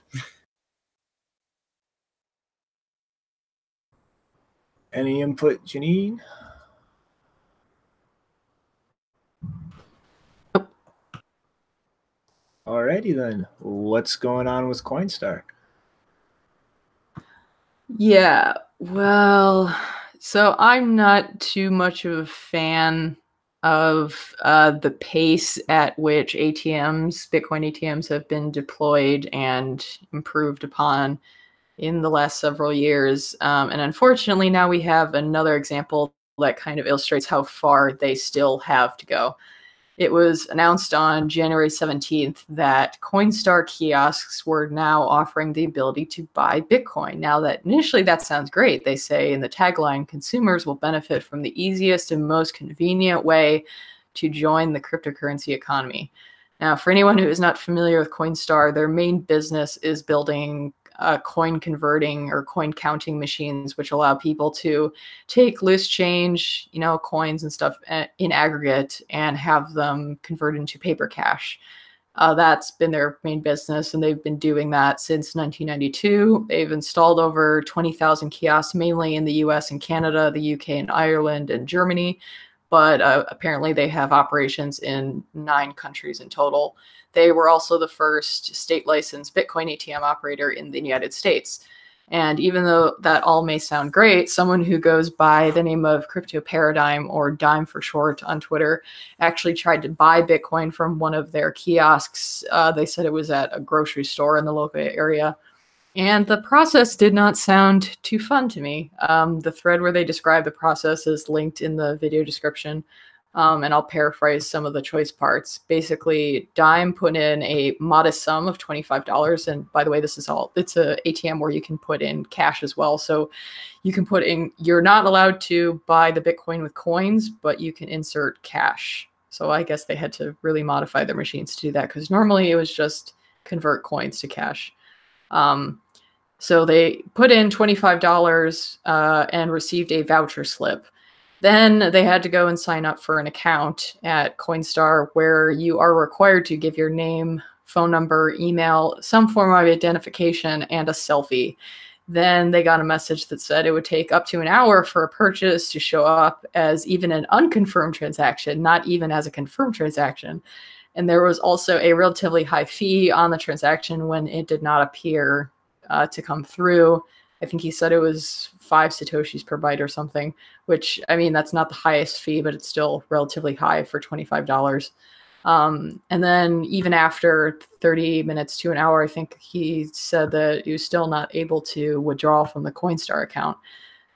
Any input, Janine? Alrighty then. What's going on with Coinstar? Yeah, well, so I'm not too much of a fan of the pace at which ATMs, Bitcoin ATMs, have been deployed and improved upon in the last several years. And unfortunately, now we have another example that kind of illustrates how far they still have to go. It was announced on January 17th that Coinstar kiosks were now offering the ability to buy Bitcoin. Now, that initially that sounds great. They say in the tagline, consumers will benefit from the easiest and most convenient way to join the cryptocurrency economy. Now, for anyone who is not familiar with Coinstar, their main business is building coin converting or coin counting machines, which allow people to take loose change, you know, coins and stuff in aggregate and have them converted into paper cash. That's been their main business, and they've been doing that since 1992. They've installed over 20,000 kiosks, mainly in the US and Canada, the UK and Ireland and Germany. but apparently they have operations in 9 countries in total. They were also the first state licensed Bitcoin ATM operator in the United States. And even though that all may sound great, someone who goes by the name of Crypto Paradigm, or Dime for short, on Twitter actually tried to buy Bitcoin from one of their kiosks. They said it was at a grocery store in the local area. And the process did not sound too fun to me. The thread where they describe the process is linked in the video description. And I'll paraphrase some of the choice parts. Basically, Dime put in a modest sum of $25. And by the way, it's a ATM where you can put in cash as well. So you can put in, you're not allowed to buy the Bitcoin with coins, but you can insert cash. So I guess they had to really modify their machines to do that, because normally it was just convert coins to cash. So they put in $25 and received a voucher slip. Then they had to go and sign up for an account at Coinstar, where you are required to give your name, phone number, email, some form of identification, and a selfie. Then they got a message that said it would take up to an hour for a purchase to show up as even an unconfirmed transaction, not even as a confirmed transaction. And there was also a relatively high fee on the transaction when it did not appear to come through. I think he said it was 5 Satoshis per byte or something, which, I mean, that's not the highest fee, but it's still relatively high for $25. And then even after 30 minutes to an hour, I think he said that he was still not able to withdraw from the Coinstar account.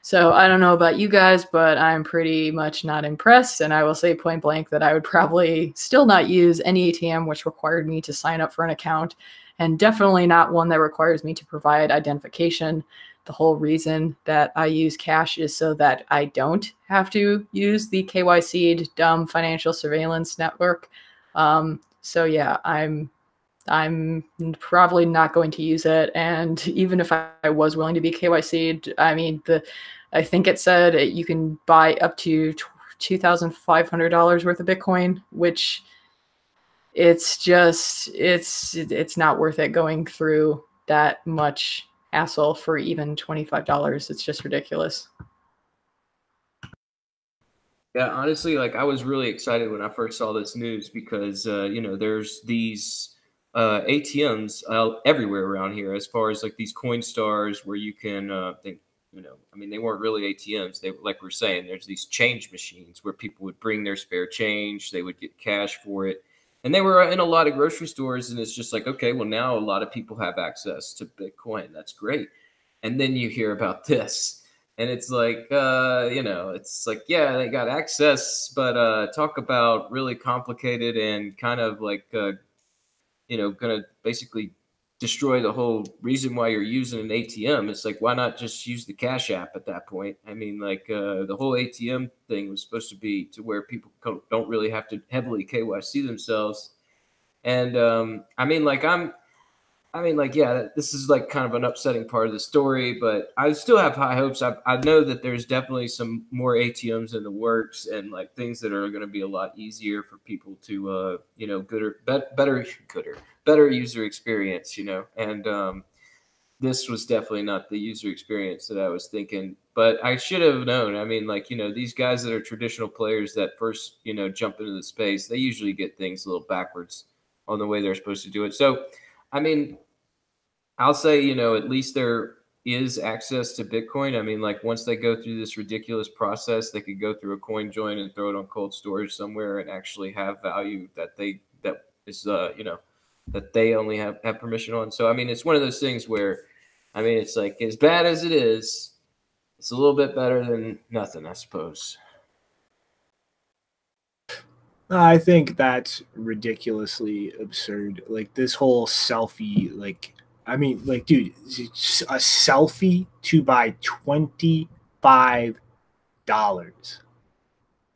So I don't know about you guys, but I'm pretty much not impressed. And I will say point blank that I would probably still not use any ATM which required me to sign up for an account, and definitely not one that requires me to provide identification. The whole reason that I use cash is so that I don't have to use the KYC'd dumb financial surveillance network. So yeah, I'm probably not going to use it. And even if I was willing to be KYC'd, I mean, I think it said you can buy up to $2,500 worth of Bitcoin, which it's not worth it going through that much hassle for even $25. It's just ridiculous. Yeah, honestly, like, I was really excited when I first saw this news, because there's these ATMs everywhere around here, as far as like these Coinstars where you can they weren't really ATMs. They, like we're saying, there's these change machines where people would bring their spare change, they would get cash for it. And they were in a lot of grocery stores, and it's just like, okay, well, now a lot of people have access to Bitcoin. That's great. And then you hear about this, and it's like, it's like, yeah, they got access, but talk about really complicated and kind of like, going to basically destroy the whole reason why you're using an ATM. It's like, why not just use the Cash App at that point? I mean, like, the whole ATM thing was supposed to be to where people don't really have to heavily KYC themselves. And yeah, this is like kind of an upsetting part of the story, but I still have high hopes. I know that there's definitely some more ATMs in the works, and like things that are going to be a lot easier for people to, better user experience, and this was definitely not the user experience that I was thinking, but I should have known. I mean, like, these guys that are traditional players that first, jump into the space, they usually get things a little backwards on the way they're supposed to do it. So, I mean, I'll say, at least there is access to Bitcoin. I mean, like, once they go through this ridiculous process, they could go through a coin join and throw it on cold storage somewhere and actually have value that they only have permission on. So, I mean, it's one of those things where, I mean, it's like, as bad as it is, it's a little bit better than nothing, I suppose. I think that's ridiculously absurd. Like, this whole selfie, like, I mean, like, dude, a selfie to buy $25.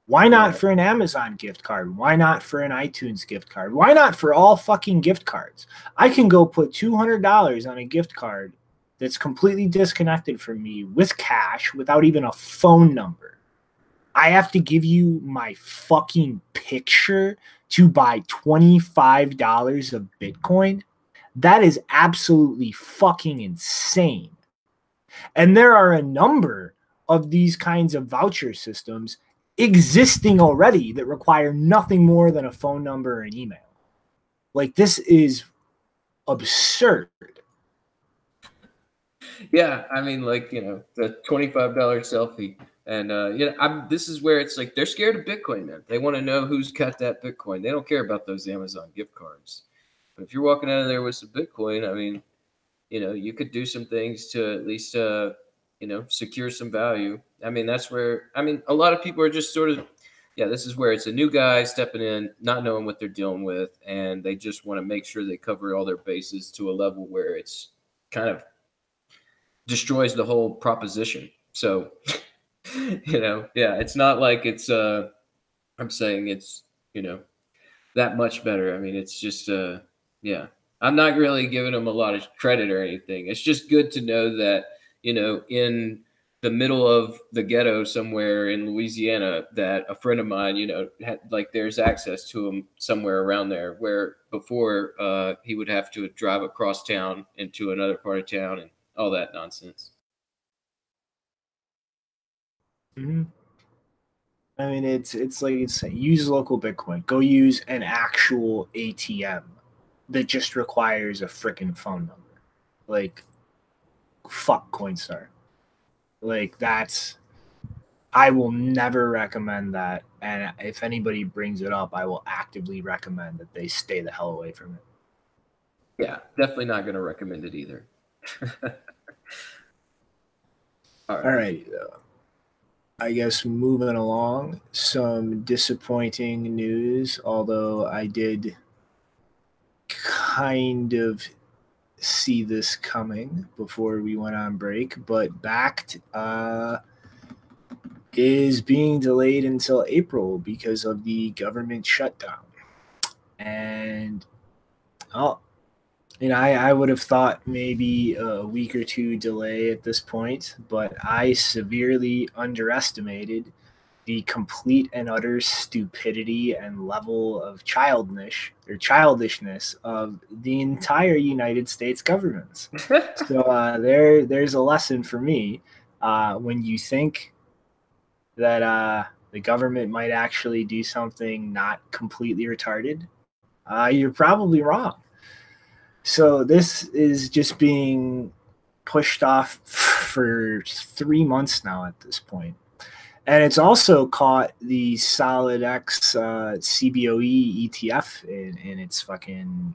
Why not for an Amazon gift card? Why not for an iTunes gift card? Why not for all fucking gift cards? I can go put $200 on a gift card that's completely disconnected from me with cash without even a phone number. I have to give you my fucking picture to buy $25 of Bitcoin? That is absolutely fucking insane. And there are a number of these kinds of voucher systems existing already that require nothing more than a phone number and email. Like, this is absurd. Yeah, I mean, like, you know, the $25 selfie. And, you know, this is where it's like they're scared of Bitcoin, man. They want to know who's cut that Bitcoin. They don't care about those Amazon gift cards. But if you're walking out of there with some Bitcoin, I mean, you know, you could do some things to at least, you know, secure some value. I mean, that's where, I mean, a lot of people are just sort of, yeah, this is where it's a new guy stepping in, not knowing what they're dealing with. And they just want to make sure they cover all their bases to a level where it's kind of destroys the whole proposition. So, you know, yeah, it's not like it's, I'm saying it's, you know, that much better. I mean, it's just, yeah, I'm not really giving them a lot of credit or anything. It's just good to know that, you know, in the middle of the ghetto somewhere in Louisiana, that a friend of mine, you know, had, like, there's access to him somewhere around there, where before he would have to drive across town into another part of town and all that nonsense. Mm-hmm. I mean, it's like it's use local Bitcoin. Go use an actual ATM that just requires a freaking phone number. Like, fuck Coinstar. Like, that's, I will never recommend that. And if anybody brings it up, I will actively recommend that they stay the hell away from it. Yeah, definitely not going to recommend it either. All right. I guess moving along, some disappointing news, although I did kind of see this coming before we went on break, but Bakkt is being delayed until April because of the government shutdown. And you know, I would have thought maybe a week or two delay at this point, but I severely underestimated the complete and utter stupidity and level of childishness of the entire United States government. So there's a lesson for me. When you think that the government might actually do something not completely retarded, you're probably wrong. So this is just being pushed off for 3 months now at this point. And it's also caught the Solid X CBOE ETF in its fucking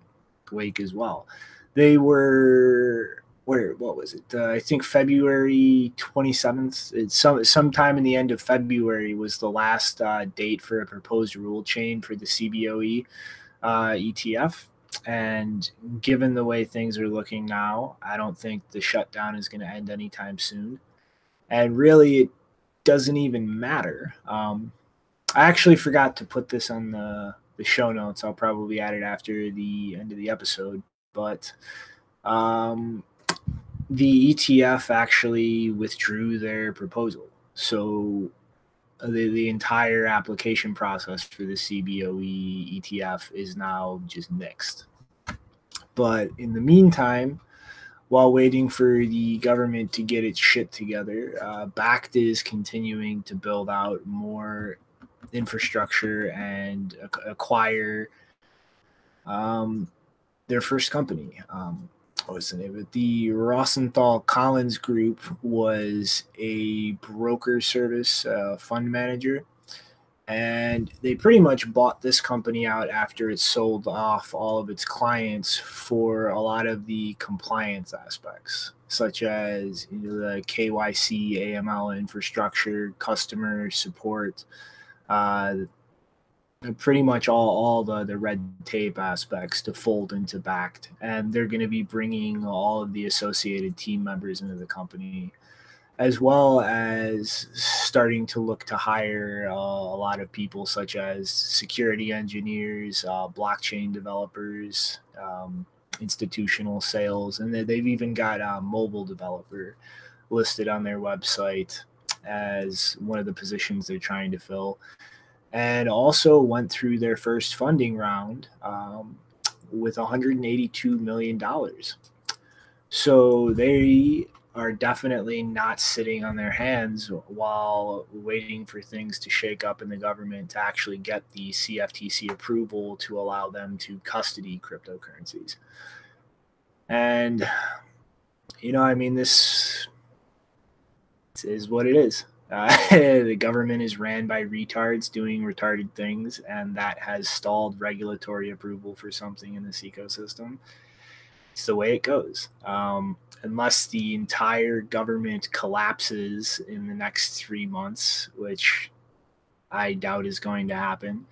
wake as well. They were, what was it? I think February 27th. It's sometime in the end of February was the last date for a proposed rule change for the CBOE ETF. And given the way things are looking now, I don't think the shutdown is going to end anytime soon. And really, it doesn't even matter. I actually forgot to put this on the show notes. I'll probably add it after the end of the episode. But the ETF actually withdrew their proposal. So the entire application process for the CBOE ETF is now just nixed. But in the meantime, while waiting for the government to get its shit together, Bakkt is continuing to build out more infrastructure and acquire their first company. What was the name of it? The Rosenthal Collins Group was a broker service fund manager. And they pretty much bought this company out after it sold off all of its clients for a lot of the compliance aspects, such as, you know, the KYC, AML infrastructure, customer support, pretty much all the red tape aspects to fold into Bakkt. And they're going to be bringing all of the associated team members into the company, as well as starting to look to hire a lot of people such as security engineers, blockchain developers, institutional sales, and they've even got a mobile developer listed on their website as one of the positions they're trying to fill. And also went through their first funding round with $182 million. So they are definitely not sitting on their hands while waiting for things to shake up in the government to actually get the CFTC approval to allow them to custody cryptocurrencies. And, I mean, this is what it is. The government is ran by retards doing retarded things, and that has stalled regulatory approval for something in this ecosystem. It's the way it goes. Unless the entire government collapses in the next 3 months, which I doubt is going to happen,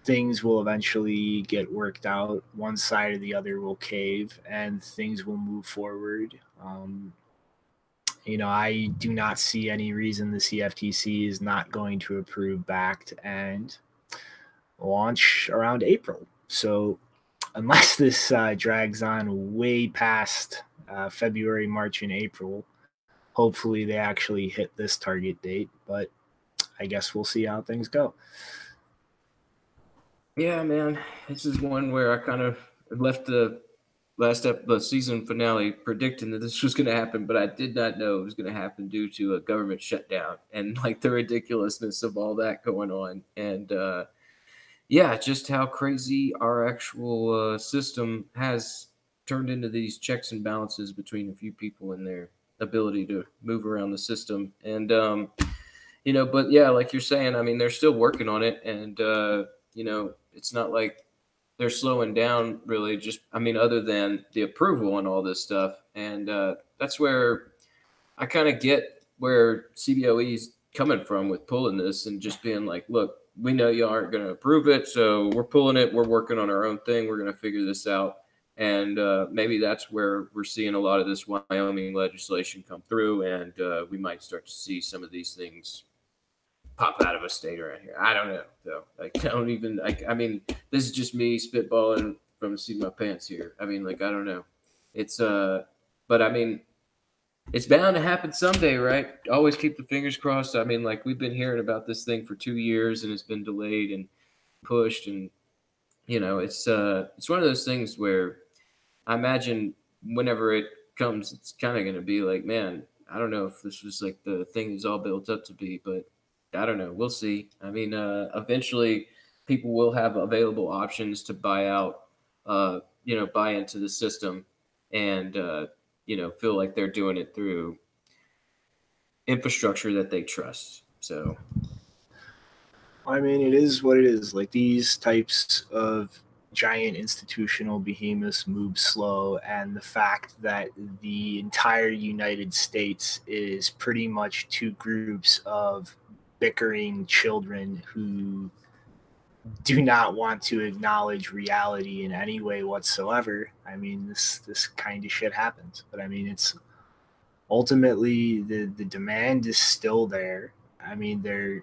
things will eventually get worked out. One side or the other will cave, and things will move forward. I do not see any reason the CFTC is not going to approve Bakkt and launch around April. So unless this drags on way past February, March, and April, hopefully they actually hit this target date. But I guess we'll see how things go. Yeah, man, this is one where I kind of left the the season finale predicting that this was going to happen, but I did not know it was going to happen due to a government shutdown and like the ridiculousness of all that going on. And yeah, just how crazy our actual system has turned into these checks and balances between a few people and their ability to move around the system. And, but yeah, like you're saying, I mean, they're still working on it. And, it's not like they're slowing down really, just, I mean, other than the approval and all this stuff. And that's where I kind of get where CBOE is coming from with pulling this and just being like, look, we know you aren't going to approve it, so we're pulling it. We're working on our own thing. We're going to figure this out. And maybe that's where we're seeing a lot of this Wyoming legislation come through, and we might start to see some of these things pop out of a state around here. I don't know, though. I mean, this is just me spitballing from the seat of my pants here. I mean, I don't know. It's, but I mean, it's bound to happen someday, right? Always keep the fingers crossed. I mean, we've been hearing about this thing for 2 years and it's been delayed and pushed. And, it's one of those things where I imagine whenever it comes, it's kind of going to be like, man, I don't know if this was the thing is all built up to be, but I don't know. We'll see. I mean, eventually people will have available options to buy out, buy into the system and, feel like they're doing it through infrastructure that they trust. So, I mean, it is what it is. These types of giant institutional behemoths move slow, and the fact that the entire United States is pretty much two groups of bickering children who do not want to acknowledge reality in any way whatsoever. I mean, this kind of shit happens. But I mean, it's ultimately the demand is still there. I mean, they're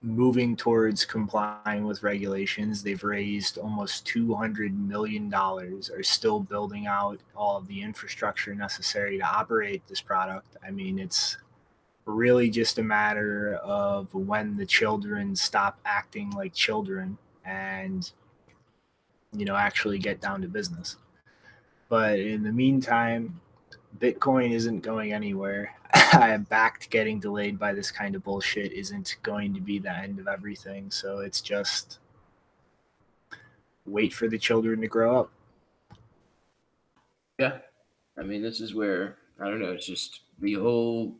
moving towards complying with regulations. They've raised almost $200 million, are still building out all of the infrastructure necessary to operate this product. I mean, it's really just a matter of when the children stop acting like children and actually get down to business. But in the meantime, Bitcoin isn't going anywhere. Bakkt getting delayed by this kind of bullshit isn't going to be the end of everything. So it's just wait for the children to grow up. Yeah. I mean, this is where, I don't know, it's just the whole,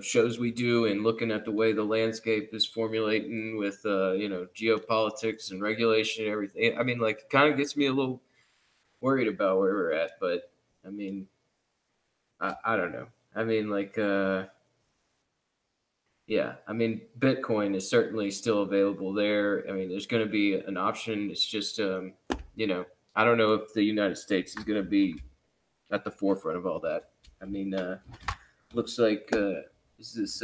shows we do and looking at the way the landscape is formulating with, geopolitics and regulation and everything. I mean, it kind of gets me a little worried about where we're at. But, I mean, I don't know. I mean, yeah, I mean, Bitcoin is certainly still available there. I mean, there's going to be an option. It's just, I don't know if the United States is going to be at the forefront of all that. I mean, looks like is this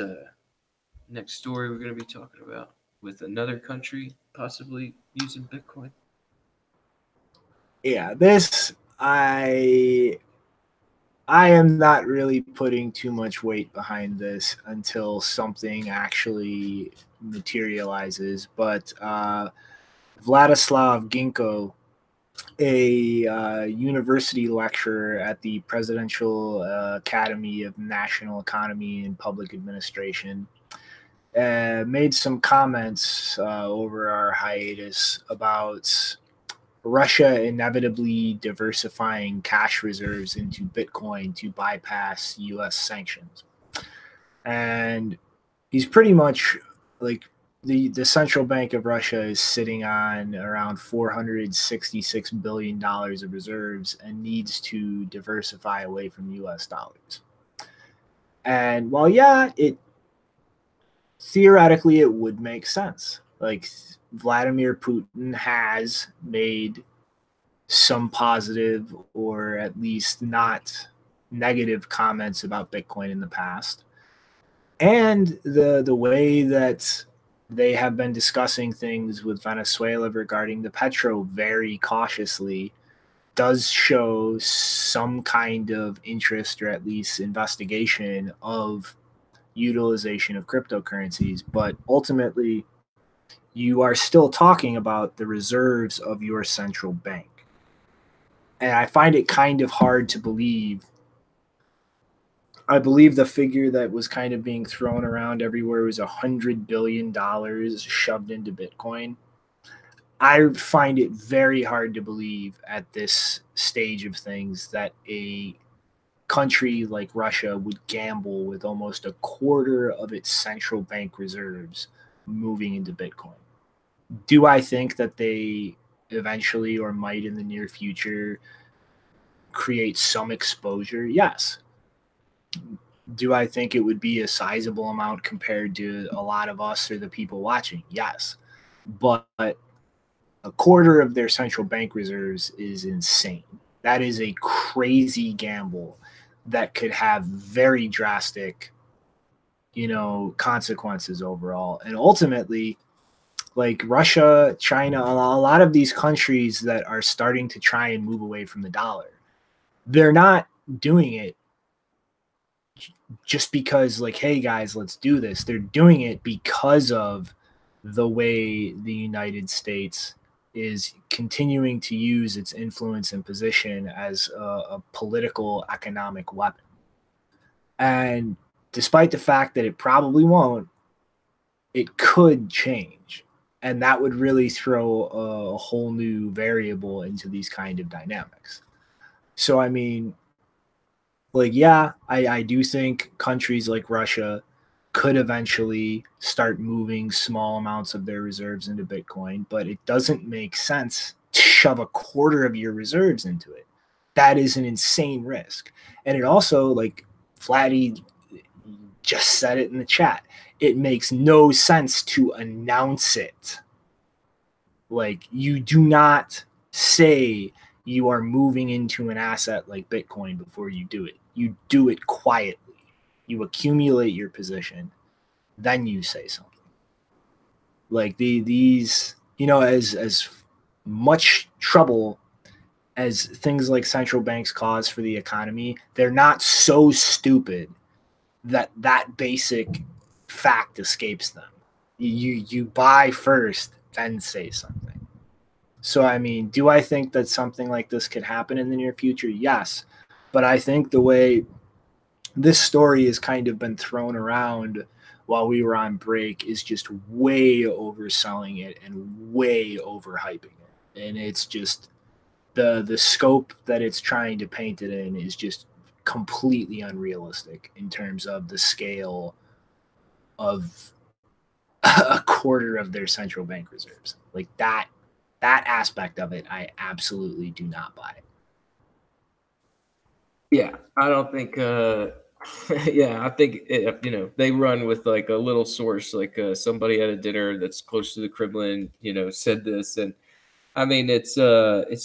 next story we're going to be talking about with another country possibly using Bitcoin? Yeah, this I am not really putting too much weight behind this until something actually materializes. But Vladislav Ginko a university lecturer at the Presidential Academy of National Economy and Public Administration, made some comments over our hiatus about Russia inevitably diversifying cash reserves into Bitcoin to bypass U.S. sanctions. And he's pretty much like, the central bank of Russia is sitting on around $466 billion of reserves and needs to diversify away from US dollars. And while, yeah, theoretically it would make sense. Like, Vladimir Putin has made some positive, or at least not negative, comments about Bitcoin in the past. And the way that they have been discussing things with Venezuela regarding the petro very cautiously does show some kind of interest, or at least investigation of utilization of cryptocurrencies. But ultimately, you are still talking about the reserves of your central bank. And I find it kind of hard to believe. I believe the figure that was kind of being thrown around everywhere was $100 billion shoved into Bitcoin. I find it very hard to believe at this stage of things that a country like Russia would gamble with almost a quarter of its central bank reserves moving into Bitcoin. Do I think that they eventually, or might in the near future, create some exposure? Yes. Do I think it would be a sizable amount compared to a lot of us or the people watching? Yes. But a quarter of their central bank reserves is insane. That is a crazy gamble that could have very drastic, consequences overall. And ultimately, like Russia, China, a lot of these countries that are starting to try and move away from the dollar, they're not doing it just because, like, hey guys, let's do this. They're doing it because of the way the United States is continuing to use its influence and position as a political economic weapon. And despite the fact that it probably won't, it could change. And that would really throw a whole new variable into these kind of dynamics. So, I mean, like, yeah, I do think countries like Russia could eventually start moving small amounts of their reserves into Bitcoin, but it doesn't make sense to shove a quarter of your reserves into it. That is an insane risk. And it also, like Flatty just said it in the chat, it makes no sense to announce it. Like, you do not say you are moving into an asset like Bitcoin before you do it. You do it quietly. You accumulate your position, then you say something. Like these, as much trouble as things like central banks cause for the economy, they're not so stupid that basic fact escapes them. You buy first, then say something. So, I mean, do I think that something like this could happen in the near future? Yes. But I think the way this story has kind of been thrown around while we were on break is just way overselling it and way overhyping it. And it's just the scope that it's trying to paint it in is just completely unrealistic in terms of the scale of a quarter of their central bank reserves. Like that aspect of it, I absolutely do not buy. Yeah, I don't think yeah, I think they run with like a little source, like somebody at a dinner that's close to the Kremlin, said this. And I mean, it's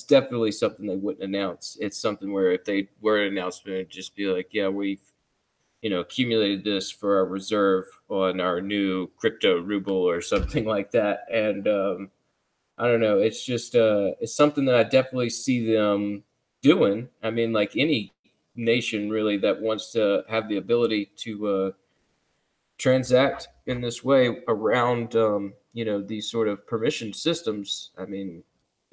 definitely something they wouldn't announce. It's something where if they were an announcement, it'd just be like, yeah, we've accumulated this for our reserve on our new crypto ruble or something like that. And I don't know, it's just it's something that I definitely see them doing. I mean, like any nation really that wants to have the ability to transact in this way around these sort of permission systems. I mean,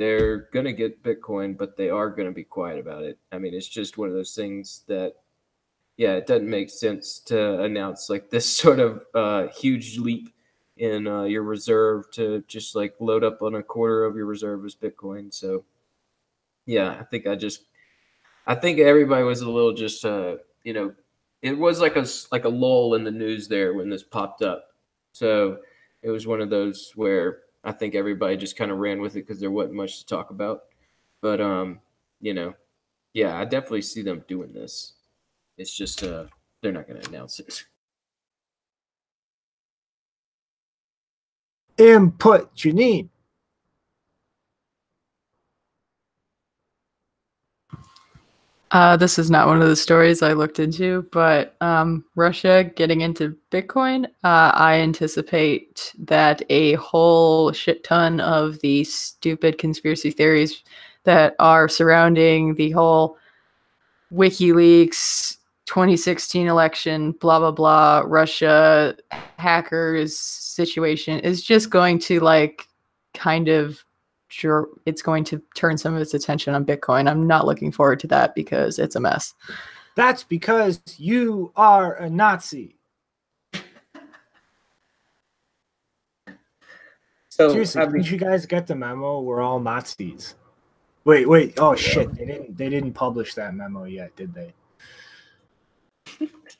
they're going to get Bitcoin, but they are going to be quiet about it. I mean, it's just one of those things that, yeah, it doesn't make sense to announce like this sort of huge leap in your reserve to just like load up on a quarter of your reserve as Bitcoin. So, yeah, I think everybody was a little just, you know, it was like a lull in the news there when this popped up. So it was one of those where I think everybody just kind of ran with it because there wasn't much to talk about. But you know, yeah, I definitely see them doing this. It's just they're not going to announce it. Input, Janine. This is not one of the stories I looked into, but Russia getting into Bitcoin, I anticipate that a whole shit ton of the stupid conspiracy theories that are surrounding the whole WikiLeaks 2016 election, blah, blah, blah, Russia hackers situation is just going to like kind of it's going to turn some of its attention on Bitcoin. I'm not looking forward to that because it's a mess. That's because you are a Nazi. So seriously, didn't you guys get the memo? We're all Nazis. Wait. Oh shit! They didn't publish that memo yet, did they?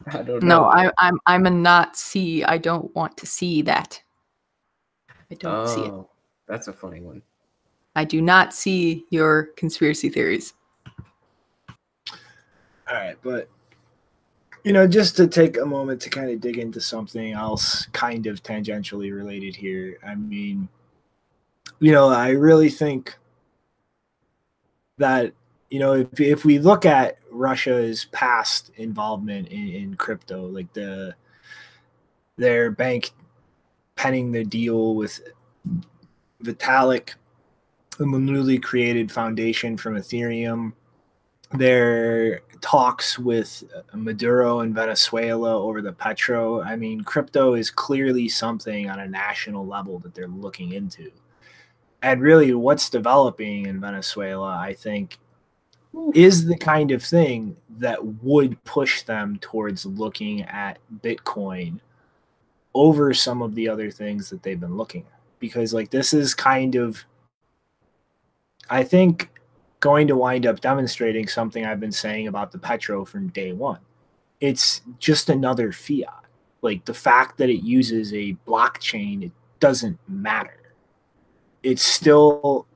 I don't know. No, I'm a Nazi. I don't want to see that. I don't see it. That's a funny one. I do not see your conspiracy theories. All right, but you know, just to take a moment to kind of dig into something else kind of tangentially related here. I mean, you know, I really think that, you know, if we look at Russia's past involvement in crypto, like their bank penning the deal with Vitalik, the newly created foundation from Ethereum, their talks with Maduro in Venezuela over the petro. I mean, crypto is clearly something on a national level that they're looking into. And really what's developing in Venezuela, I think, is the kind of thing that would push them towards looking at Bitcoin over some of the other things that they've been looking at. Because like this is kind of, I think, going to wind up demonstrating something I've been saying about the petro from day one. It's just another fiat. Like the fact that it uses a blockchain, it doesn't matter. It's still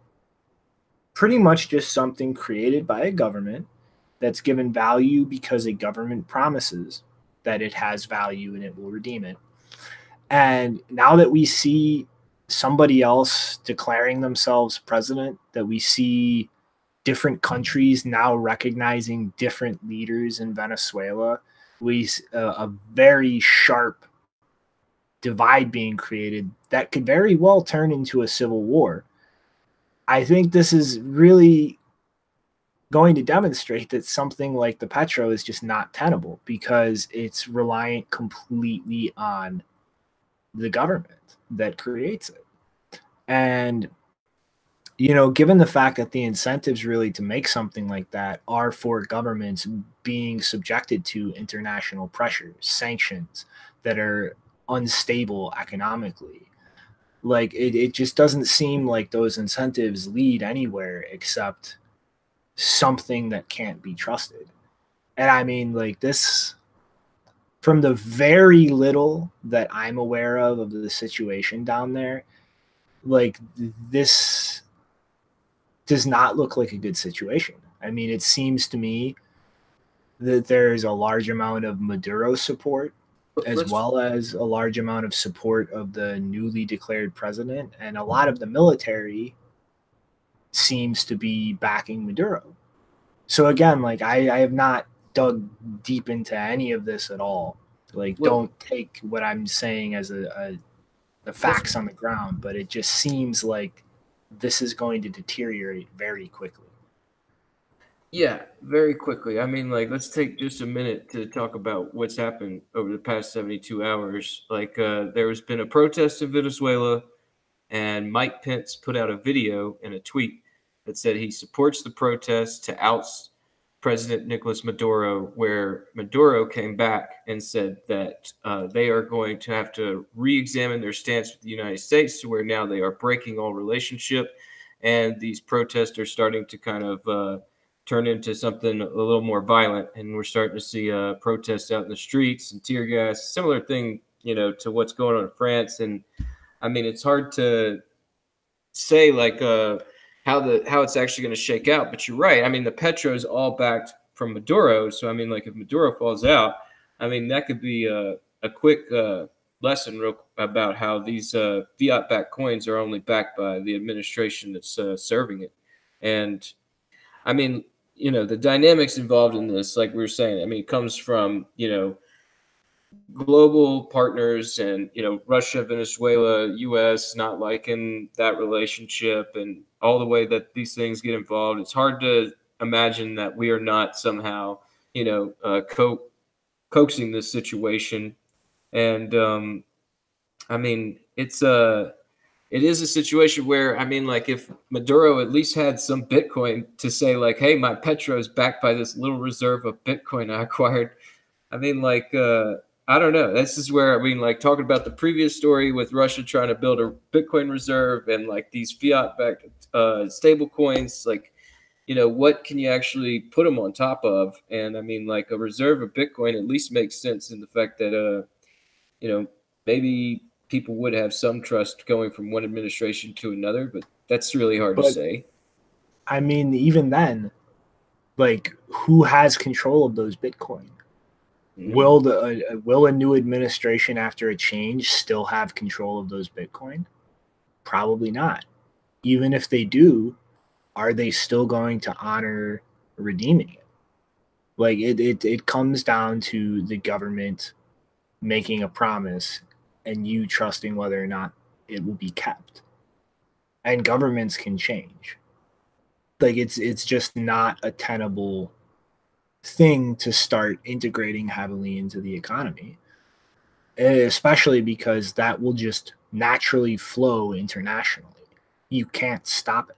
pretty much just something created by a government that's given value because a government promises that it has value and it will redeem it. And now that we see somebody else declaring themselves president, that we see different countries now recognizing different leaders in Venezuela, we a very sharp divide being created that could very well turn into a civil war. I think this is really going to demonstrate that something like the petro is just not tenable because it's reliant completely on the government that creates it. And you know, given the fact that the incentives really to make something like that are for governments being subjected to international pressures, sanctions that are unstable economically, like it just doesn't seem like those incentives lead anywhere except something that can't be trusted. And I mean, like this, from the very little that I'm aware of the situation down there, like this does not look like a good situation. I mean, it seems to me that there's a large amount of Maduro support as well as a large amount of support of the newly declared president. And a lot of the military seems to be backing Maduro. So again, like I have not dug deep into any of this at all. Like, don't take what I'm saying as the facts on the ground, but it just seems like this is going to deteriorate very quickly. Yeah, very quickly. I mean, like, let's take just a minute to talk about what's happened over the past 72 hours. Like, there has been a protest in Venezuela, and Mike Pence put out a video and a tweet that said he supports the protests to oust President Nicolas Maduro, where Maduro came back and said that they are going to have to re-examine their stance with the United States, to where now they are breaking all relationship, and these protests are starting to kind of turn into something a little more violent, and we're starting to see protests out in the streets and tear gas, similar thing, to what's going on in France. And I mean, it's hard to say like how it's actually going to shake out, but you're right. I mean, the petro is all backed from Maduro, so I mean, like if Maduro falls out, I mean that could be a quick lesson about how these fiat-backed coins are only backed by the administration that's serving it. And I mean, the dynamics involved in this, like we were saying, I mean, it comes from global partners and Russia, Venezuela, US not liking that relationship, and all the way that these things get involved. It's hard to imagine that we are not somehow coaxing this situation. And I mean, it is a situation where, I mean, like if Maduro at least had some Bitcoin to say like, hey, my petro is backed by this little reserve of Bitcoin I acquired. I mean, like, I don't know. This is where, I mean, like talking about the previous story with Russia trying to build a Bitcoin reserve and like these fiat-backed stable coins, like, what can you actually put them on top of? And I mean, like a reserve of Bitcoin at least makes sense in the fact that, maybe people would have some trust going from one administration to another, but that's really hard to say. I mean, even then, like, who has control of those Bitcoin? Mm-hmm. Will a new administration after a change still have control of those Bitcoin? Probably not. Even if they do, are they still going to honor redeeming it? Like it comes down to the government making a promise and you trusting whether or not it will be kept. And governments can change. Like it's just not a tenable thing to start integrating heavily into the economy, especially because that will just naturally flow internationally. You can't stop it.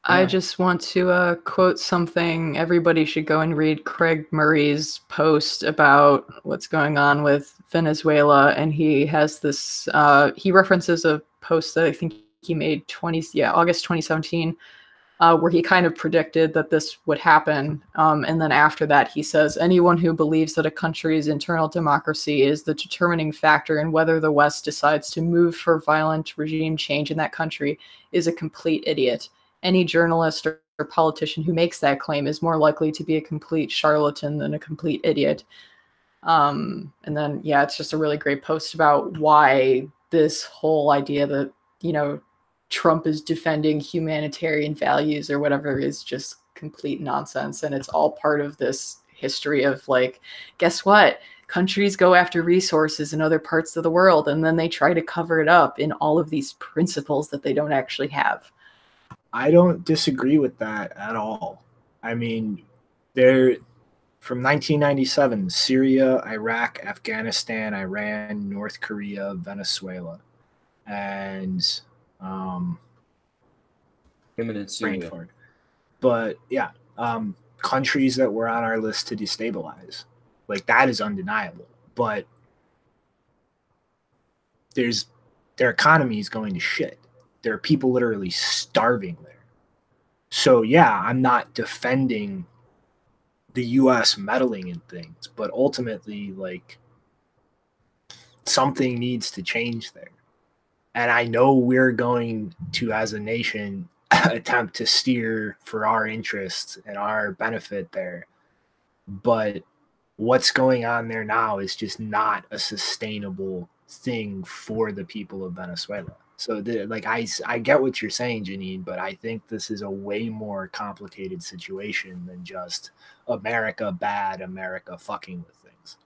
I just want to quote something. Everybody should go and read Craig Murray's post about what's going on with Venezuela. And he has this, he references a post that I think he made August 2017, where he kind of predicted that this would happen. And then after that, he says, anyone who believes that a country's internal democracy is the determining factor in whether the West decides to move for violent regime change in that country is a complete idiot. Any journalist or politician who makes that claim is more likely to be a complete charlatan than a complete idiot. And then, it's just a really great post about why this whole idea that, Trump is defending humanitarian values or whatever is just complete nonsense. And it's all part of this history of like, guess what? Countries go after resources in other parts of the world, and then they try to cover it up in all of these principles that they don't actually have. I don't disagree with that at all. I mean, from 1997, Syria, Iraq, Afghanistan, Iran, North Korea, Venezuela, and imminent Syria. Frankfurt. But countries that were on our list to destabilize, like that is undeniable. But their economy is going to shit. There are people literally starving there. So I'm not defending the U.S. meddling in things, but ultimately, like, something needs to change there. And I know we're going to, as a nation, attempt to steer for our interests and our benefit there. But what's going on there now is just not a sustainable thing for the people of Venezuela. So I get what you're saying, Janine, but I think this is a way more complicated situation than just America bad, America fucking with things.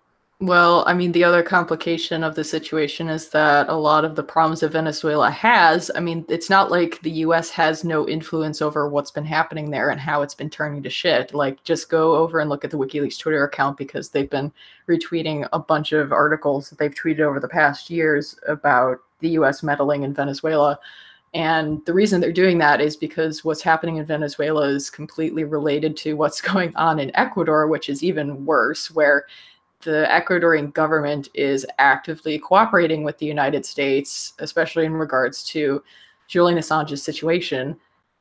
Well, I mean, the other complication of the situation is that a lot of the problems that Venezuela has, I mean, it's not like the US has no influence over what's been happening there and how it's been turning to shit. Like, just go over and look at the WikiLeaks Twitter account, because they've been retweeting a bunch of articles that they've tweeted over the past years about the US meddling in Venezuela. And the reason they're doing that is because what's happening in Venezuela is completely related to what's going on in Ecuador, which is even worse, where the Ecuadorian government is actively cooperating with the United States, especially in regards to Julian Assange's situation.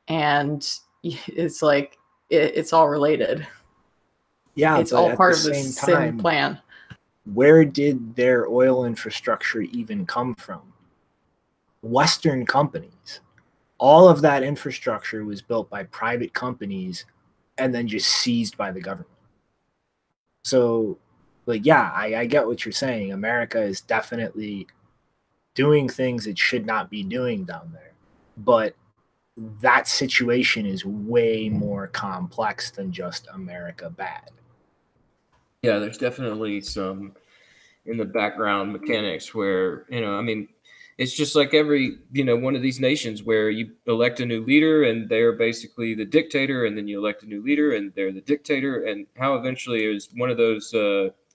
And it's like, it's all related. Yeah, it's but all at part the of the same same time, plan. where did their oil infrastructure even come from? Western companies. All of that infrastructure was built by private companies and then just seized by the government. So, like, yeah, I get what you're saying. America is definitely doing things it should not be doing down there. But that situation is way more complex than just America bad. Yeah, there's definitely some in the background mechanics where, I mean, it's just like every, one of these nations where you elect a new leader and they're basically the dictator, and then you elect a new leader and they're the dictator. And how eventually is one of those,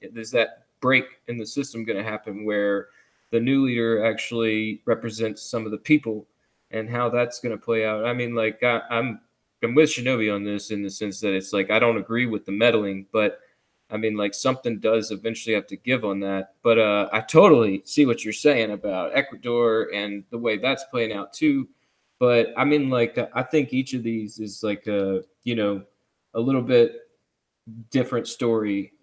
is that break in the system going to happen where the new leader actually represents some of the people, and how that's going to play out? I mean, like, I'm with Shinobi on this in the sense that it's like, I don't agree with the meddling, but I mean, like, something does eventually have to give on that. But I totally see what you're saying about Ecuador and the way that's playing out too. But I mean, like, I think each of these is like a little bit different story,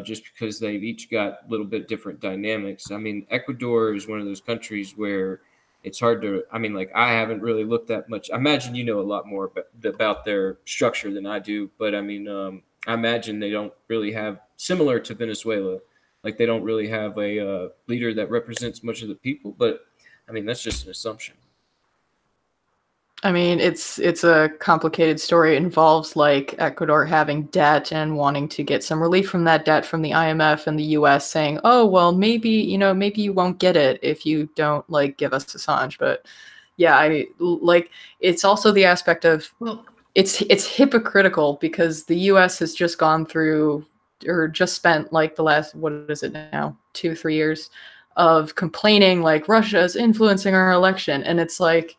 just because they've each got a little bit different dynamics. I mean, Ecuador is one of those countries where it's hard to, I mean, like, I haven't really looked that much. I imagine you know a lot more about their structure than I do, but I mean, I imagine they don't really have, similar to Venezuela, like, they don't really have a leader that represents much of the people. But I mean, that's just an assumption. I mean, it's a complicated story. It involves like Ecuador having debt and wanting to get some relief from that debt from the IMF and the US, saying, "Oh, well, maybe, maybe you won't get it if you don't like give us Assange." But yeah, I like, it's also the aspect of, well, it's hypocritical because the US has just gone through, or just spent like the last, what is it now, 2-3 years of complaining like Russia is influencing our election, and it's like,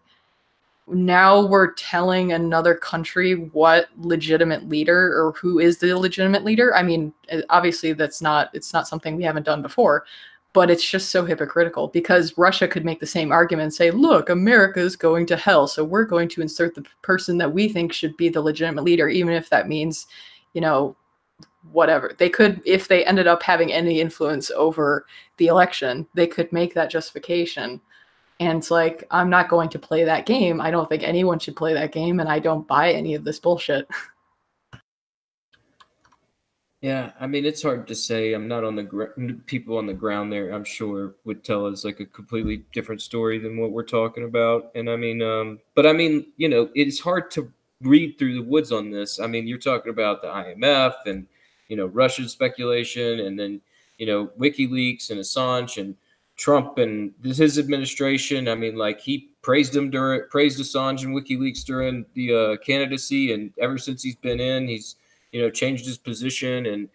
now we're telling another country what legitimate leader, or who is the legitimate leader. I mean, obviously it's not something we haven't done before, but it's just so hypocritical because Russia could make the same argument and say, look, America is going to hell, so we're going to insert the person that we think should be the legitimate leader, even if that means, whatever. They could, if they ended up having any influence over the election, they could make that justification. And it's like, I'm not going to play that game. I don't think anyone should play that game, and I don't buy any of this bullshit. Yeah, I mean, it's hard to say. I'm not on the people on the ground there, I'm sure, would tell us like a completely different story than what we're talking about. And I mean, but I mean, it's hard to read through the woods on this. I mean, you're talking about the IMF and, Russian speculation, and then, WikiLeaks and Assange and Trump and his administration. I mean, like, he praised Assange and WikiLeaks during the candidacy, and ever since he's been in, he's changed his position. And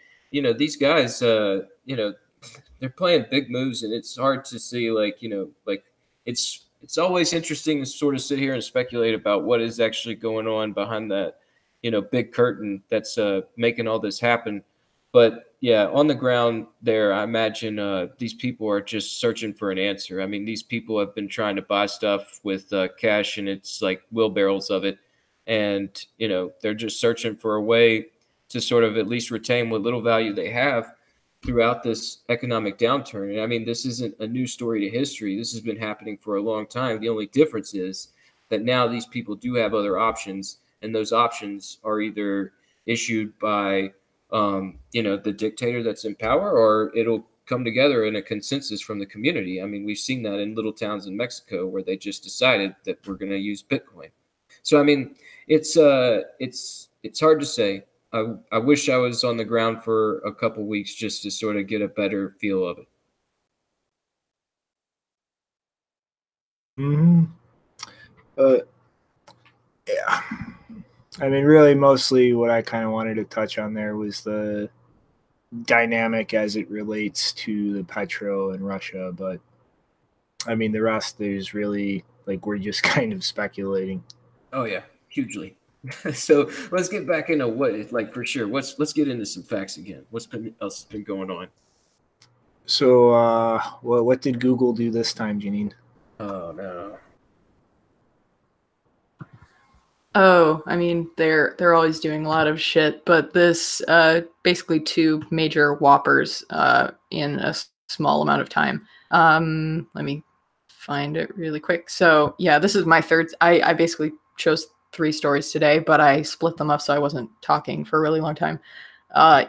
these guys, they're playing big moves, and it's hard to see, like, like, it's always interesting to sort of sit here and speculate about what is actually going on behind that big curtain that's making all this happen. But yeah, on the ground there, I imagine these people are just searching for an answer. I mean, these people have been trying to buy stuff with cash, and it's like wheelbarrows of it. And, they're just searching for a way to sort of at least retain what little value they have throughout this economic downturn. And I mean, this isn't a new story to history. This has been happening for a long time. The only difference is that now these people do have other options, and those options are either issued by, the dictator that's in power, or it'll come together in a consensus from the community. I mean, we've seen that in little towns in Mexico where they just decided that we're going to use Bitcoin. So, I mean, it's hard to say. I wish I was on the ground for a couple weeks just to sort of get a better feel of it. Yeah. I mean, really, mostly what I kind of wanted to touch on there was the dynamic as it relates to the petro and Russia. But I mean, the rest, there's really Like, we're just kind of speculating. Oh yeah, hugely. So let's get back into what it's like for sure. Let's get into some facts again. What's else been going on? So, what did Google do this time, Janine? Oh no. Oh, I mean, they're always doing a lot of shit, but this basically two major whoppers in a small amount of time. Let me find it really quick. So yeah, this is my third. I basically chose 3 stories today, but I split them up so I wasn't talking for a really long time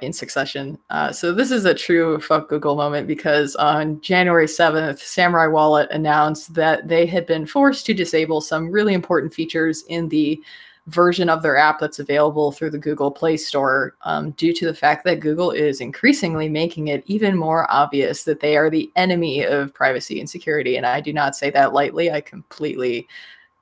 in succession. So this is a true fuck Google moment, because on January 7th, Samurai Wallet announced that they had been forced to disable some really important features in the version of their app that's available through the Google Play Store, due to the fact that Google is increasingly making it even more obvious that they are the enemy of privacy and security. And I do not say that lightly. I completely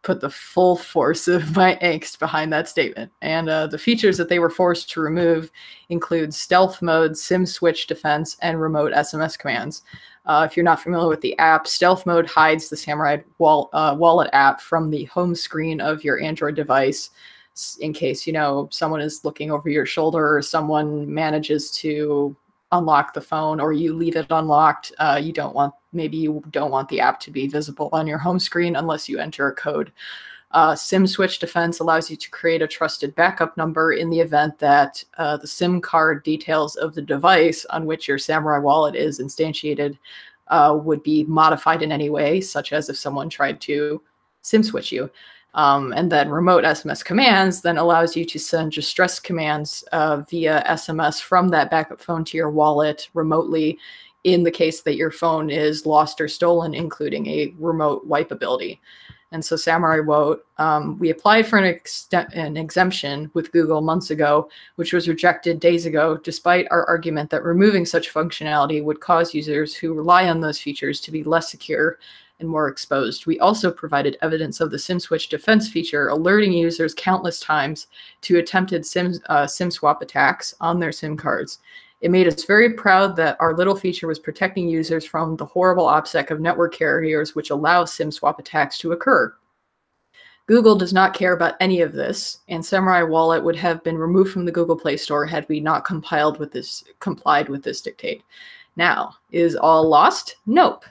put the full force of my angst behind that statement. And the features that they were forced to remove include stealth mode, SIM switch defense, and remote SMS commands. If you're not familiar with the app, stealth mode hides the Samurai Wallet app from the home screen of your Android device, in case, you know, someone is looking over your shoulder or someone manages to unlock the phone, or you leave it unlocked. Maybe you don't want the app to be visible on your home screen unless you enter a code. SIM switch defense allows you to create a trusted backup number in the event that the SIM card details of the device on which your Samurai Wallet is instantiated would be modified in any way, such as if someone tried to SIM switch you. And then remote SMS commands then allows you to send distress commands via SMS from that backup phone to your wallet remotely in the case that your phone is lost or stolen, including a remote wipe ability. And so Samurai Wallet, we applied for an exemption with Google months ago, which was rejected days ago, despite our argument that removing such functionality would cause users who rely on those features to be less secure and more exposed. We also provided evidence of the SIM switch defense feature, alerting users countless times to attempted SIM swap attacks on their SIM cards. It made us very proud that our little feature was protecting users from the horrible OPSEC of network carriers, which allow SIM swap attacks to occur. Google does not care about any of this, and Samurai Wallet would have been removed from the Google Play Store had we not complied with this dictate. Now, is all lost? Nope.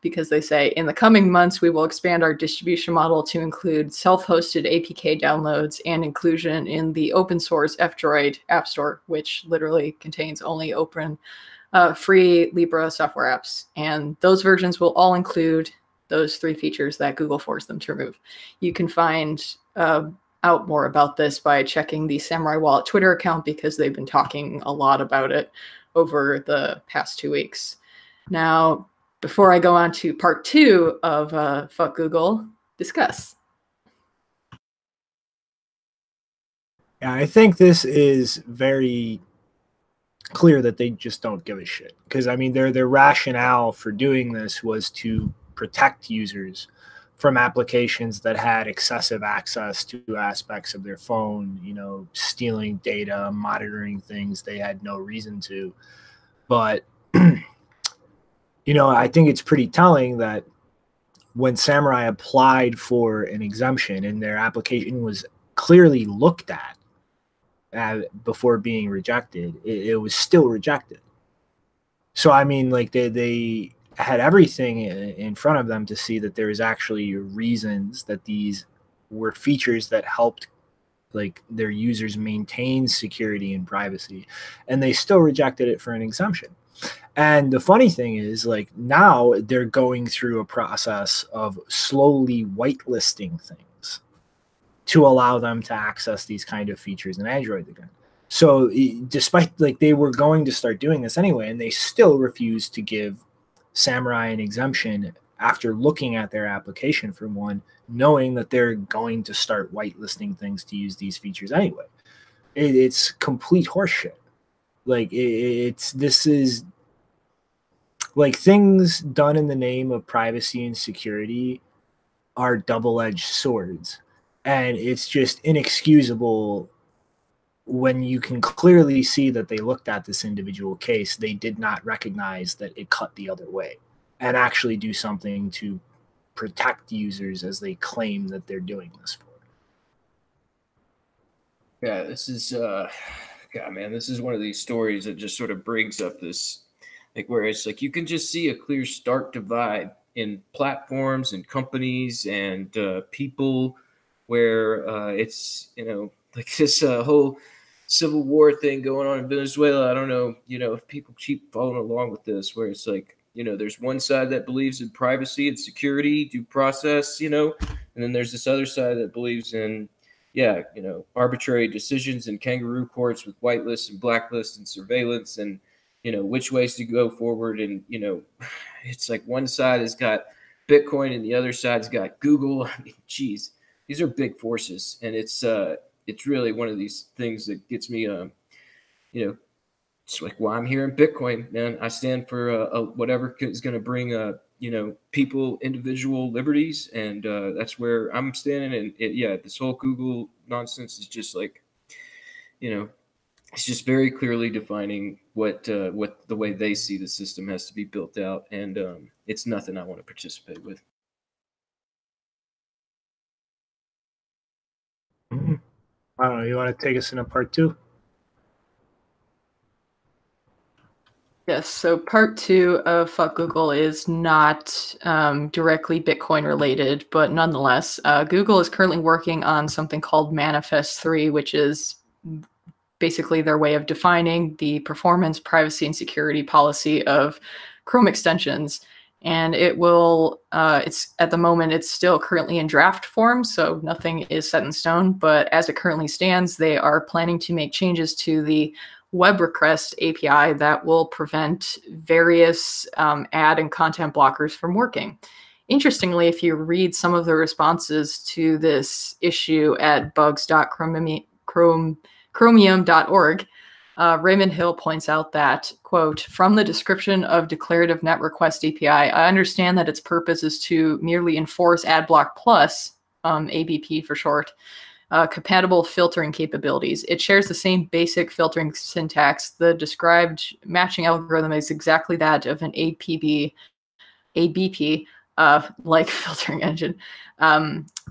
Because they say, in the coming months, we will expand our distribution model to include self-hosted APK downloads and inclusion in the open source F-Droid App Store, which literally contains only open, free Libra software apps. And those versions will all include those 3 features that Google forced them to remove. You can find out more about this by checking the Samurai Wallet Twitter account, because they've been talking a lot about it over the past 2 weeks. Now, before I go on to part 2 of Fuck Google, discuss. Yeah, I think this is very clear that they just don't give a shit. Because, I mean, their rationale for doing this was to protect users from applications that had excessive access to aspects of their phone, you know, stealing data, monitoring things they had no reason to. But you know, I think it's pretty telling that when Samurai applied for an exemption and their application was clearly looked at before being rejected, it was still rejected. So, I mean, like, they had everything in front of them to see that there was actually reasons that these were features that helped, like, their users maintain security and privacy, and they still rejected it for an exemption. And the funny thing is, like, now they're going through a process of slowly whitelisting things to allow them to access these kind of features in Android again. So despite, like, they were going to start doing this anyway, and they still refused to give Samurai an exemption after looking at their application for one, knowing that they're going to start whitelisting things to use these features anyway. It's complete horseshit. Like, this is like, things done in the name of privacy and security are double-edged swords, and it's just inexcusable when you can clearly see that they looked at this individual case. They did not recognize that it cut the other way and actually do something to protect users as they claim that they're doing this for. Yeah, this is God, man, this is one of these stories that just sort of brings up this, like, where it's like you can just see a clear, stark divide in platforms and companies and people, where it's, you know, like this whole civil war thing going on in Venezuela. I don't know, you know, if people keep following along with this, where it's like, you know, there's one side that believes in privacy and security, due process, you know, and then there's this other side that believes in, yeah, you know, arbitrary decisions in kangaroo courts with whitelists and blacklists and surveillance and, you know, which ways to go forward. And, you know, it's like one side has got Bitcoin and the other side's got Google. I mean, geez, these are big forces. And it's really one of these things that gets me, you know, it's like why I'm here in Bitcoin, man. I stand for whatever is going to bring, you know, people, individual liberties. And that's where I'm standing. And yeah, this whole Google nonsense is just like, you know, it's just very clearly defining what the way they see the system has to be built out. And it's nothing I want to participate with. I don't know. You want to take us into part 2? Yes, so part 2 of Fuck Google is not directly Bitcoin related, but nonetheless, Google is currently working on something called Manifest 3, which is basically their way of defining the performance, privacy, and security policy of Chrome extensions. And it will, it's at the moment, it's still currently in draft form, so nothing is set in stone. But as it currently stands, they are planning to make changes to the web request API that will prevent various ad and content blockers from working. Interestingly, if you read some of the responses to this issue at bugs.chromium.org, Raymond Hill points out that, quote, from the description of Declarative Net Request API, I understand that its purpose is to merely enforce AdBlock Plus, ABP for short, compatible filtering capabilities. It shares the same basic filtering syntax. The described matching algorithm is exactly that of an ABP, like filtering engine.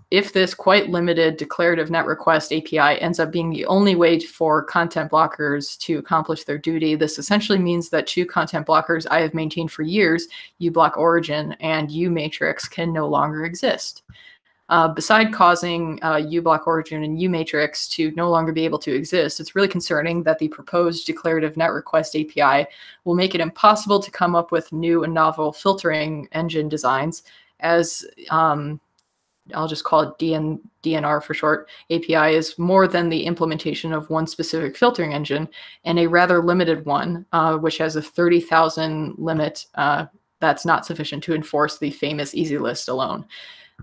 If this quite limited declarative net request API ends up being the only way for content blockers to accomplish their duty, this essentially means that two content blockers I have maintained for years, uBlock Origin and uMatrix, can no longer exist. Beside causing uBlock Origin and uMatrix to no longer be able to exist, it's really concerning that the proposed declarative net request API will make it impossible to come up with new and novel filtering engine designs, as I'll just call it DNR for short. API is more than the implementation of one specific filtering engine, and a rather limited one, which has a 30,000 limit. That's not sufficient to enforce the famous easy list alone.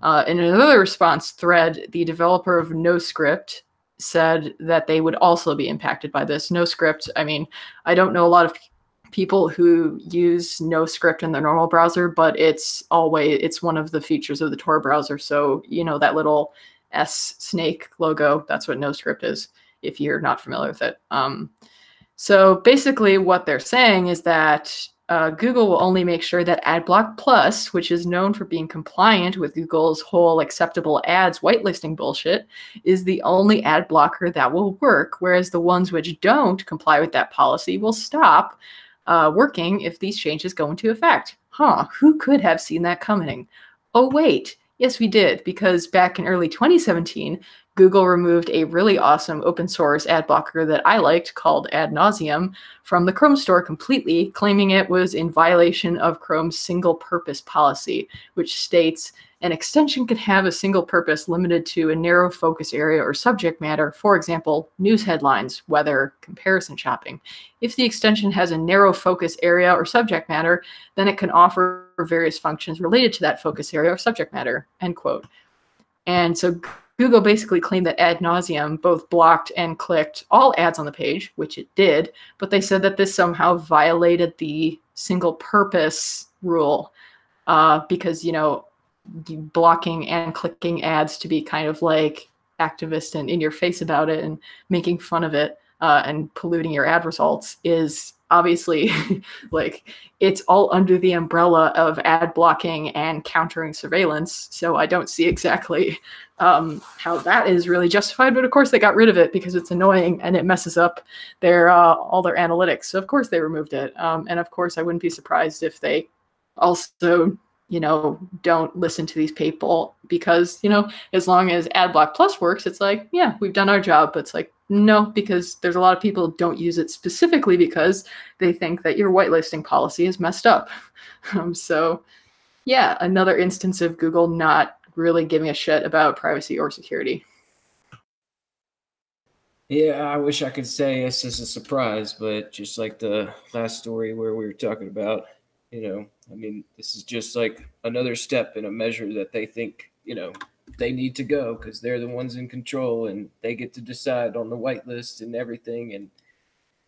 In another response thread, the developer of NoScript said that they would also be impacted by this. NoScript, I mean, I don't know a lot of people who use NoScript in their normal browser, but it's one of the features of the Tor browser. So, you know, that little S snake logo, that's what NoScript is, if you're not familiar with it. So basically what they're saying is that Google will only make sure that AdBlock Plus, which is known for being compliant with Google's whole acceptable ads whitelisting bullshit, is the only ad blocker that will work, whereas the ones which don't comply with that policy will stop working if these changes go into effect. Huh, who could have seen that coming? Oh, wait. Yes, we did, because back in early 2017, Google removed a really awesome open source ad blocker that I liked called Ad Nauseam from the Chrome store completely, claiming it was in violation of Chrome's single purpose policy, which states an extension can have a single purpose limited to a narrow focus area or subject matter, for example, news headlines, weather, comparison shopping. If the extension has a narrow focus area or subject matter, then it can offer various functions related to that focus area or subject matter, end quote. And so Google basically claimed that Ad Nauseam both blocked and clicked all ads on the page, which it did, but they said that this somehow violated the single purpose rule because, you know, blocking and clicking ads to be kind of like activist and in your face about it and making fun of it and polluting your ad results is obviously, like, it's all under the umbrella of ad blocking and countering surveillance. So I don't see exactly how that is really justified. But of course, they got rid of it because it's annoying and it messes up their all their analytics. So of course they removed it. And of course, I wouldn't be surprised if they also, you know, don't listen to these people, because, you know, as long as AdBlock Plus works, it's like, yeah, we've done our job. But it's like, no, because there's a lot of people who don't use it specifically because they think that your whitelisting policy is messed up. So yeah, another instance of Google not really giving a shit about privacy or security. Yeah, I wish I could say this is a surprise, but just like the last story where we were talking about, you know, I mean, this is just like another step in a measure that they think, you know, they need to go because they're the ones in control and they get to decide on the whitelist and everything.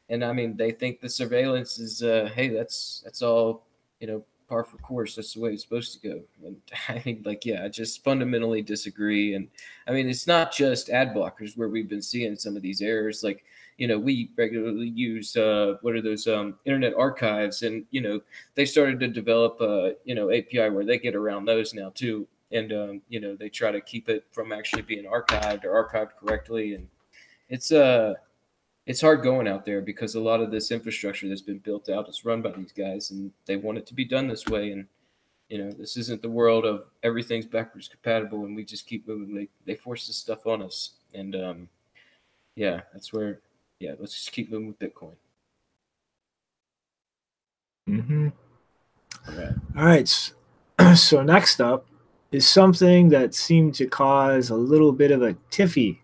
And I mean, they think the surveillance is, hey, that's all, you know, par for course. That's the way it's supposed to go. And I mean, like, yeah, I just fundamentally disagree. And I mean, it's not just ad blockers where we've been seeing some of these errors. Like, you know, we regularly use what are those internet archives, and you know, they started to develop you know, API where they get around those now too. And you know, they try to keep it from actually being archived or archived correctly. And it's hard going out there because a lot of this infrastructure that's been built out is run by these guys, and they want it to be done this way. And you know, this isn't the world of everything's backwards compatible and we just keep moving. They force this stuff on us, and yeah, that's where, yeah, let's just keep moving with Bitcoin. Mm-hmm. All right. So next up is something that seemed to cause a little bit of a tiffy.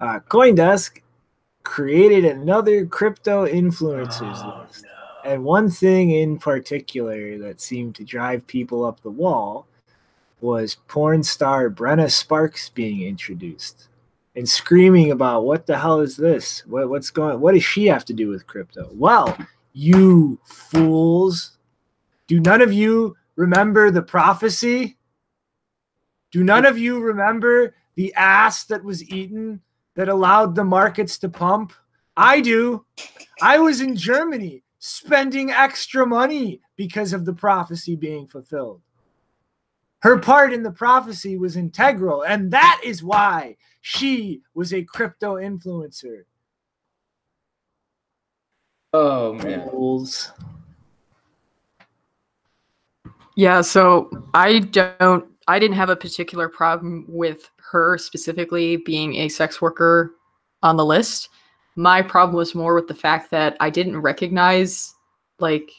Coindesk created another crypto influencers list. No. And one thing in particular that seemed to drive people up the wall was porn star Brenna Sparks being introduced and screaming about, what the hell is this? What does she have to do with crypto? Well, you fools, do none of you remember the prophecy? Do none of you remember the ass that was eaten that allowed the markets to pump? I do. I was in Germany spending extra money because of the prophecy being fulfilled. Her part in the prophecy was integral, and that is why she was a crypto influencer. Oh, man. Fools. Yeah, so I didn't have a particular problem with her specifically being a sex worker on the list. My problem was more with the fact that I didn't recognize like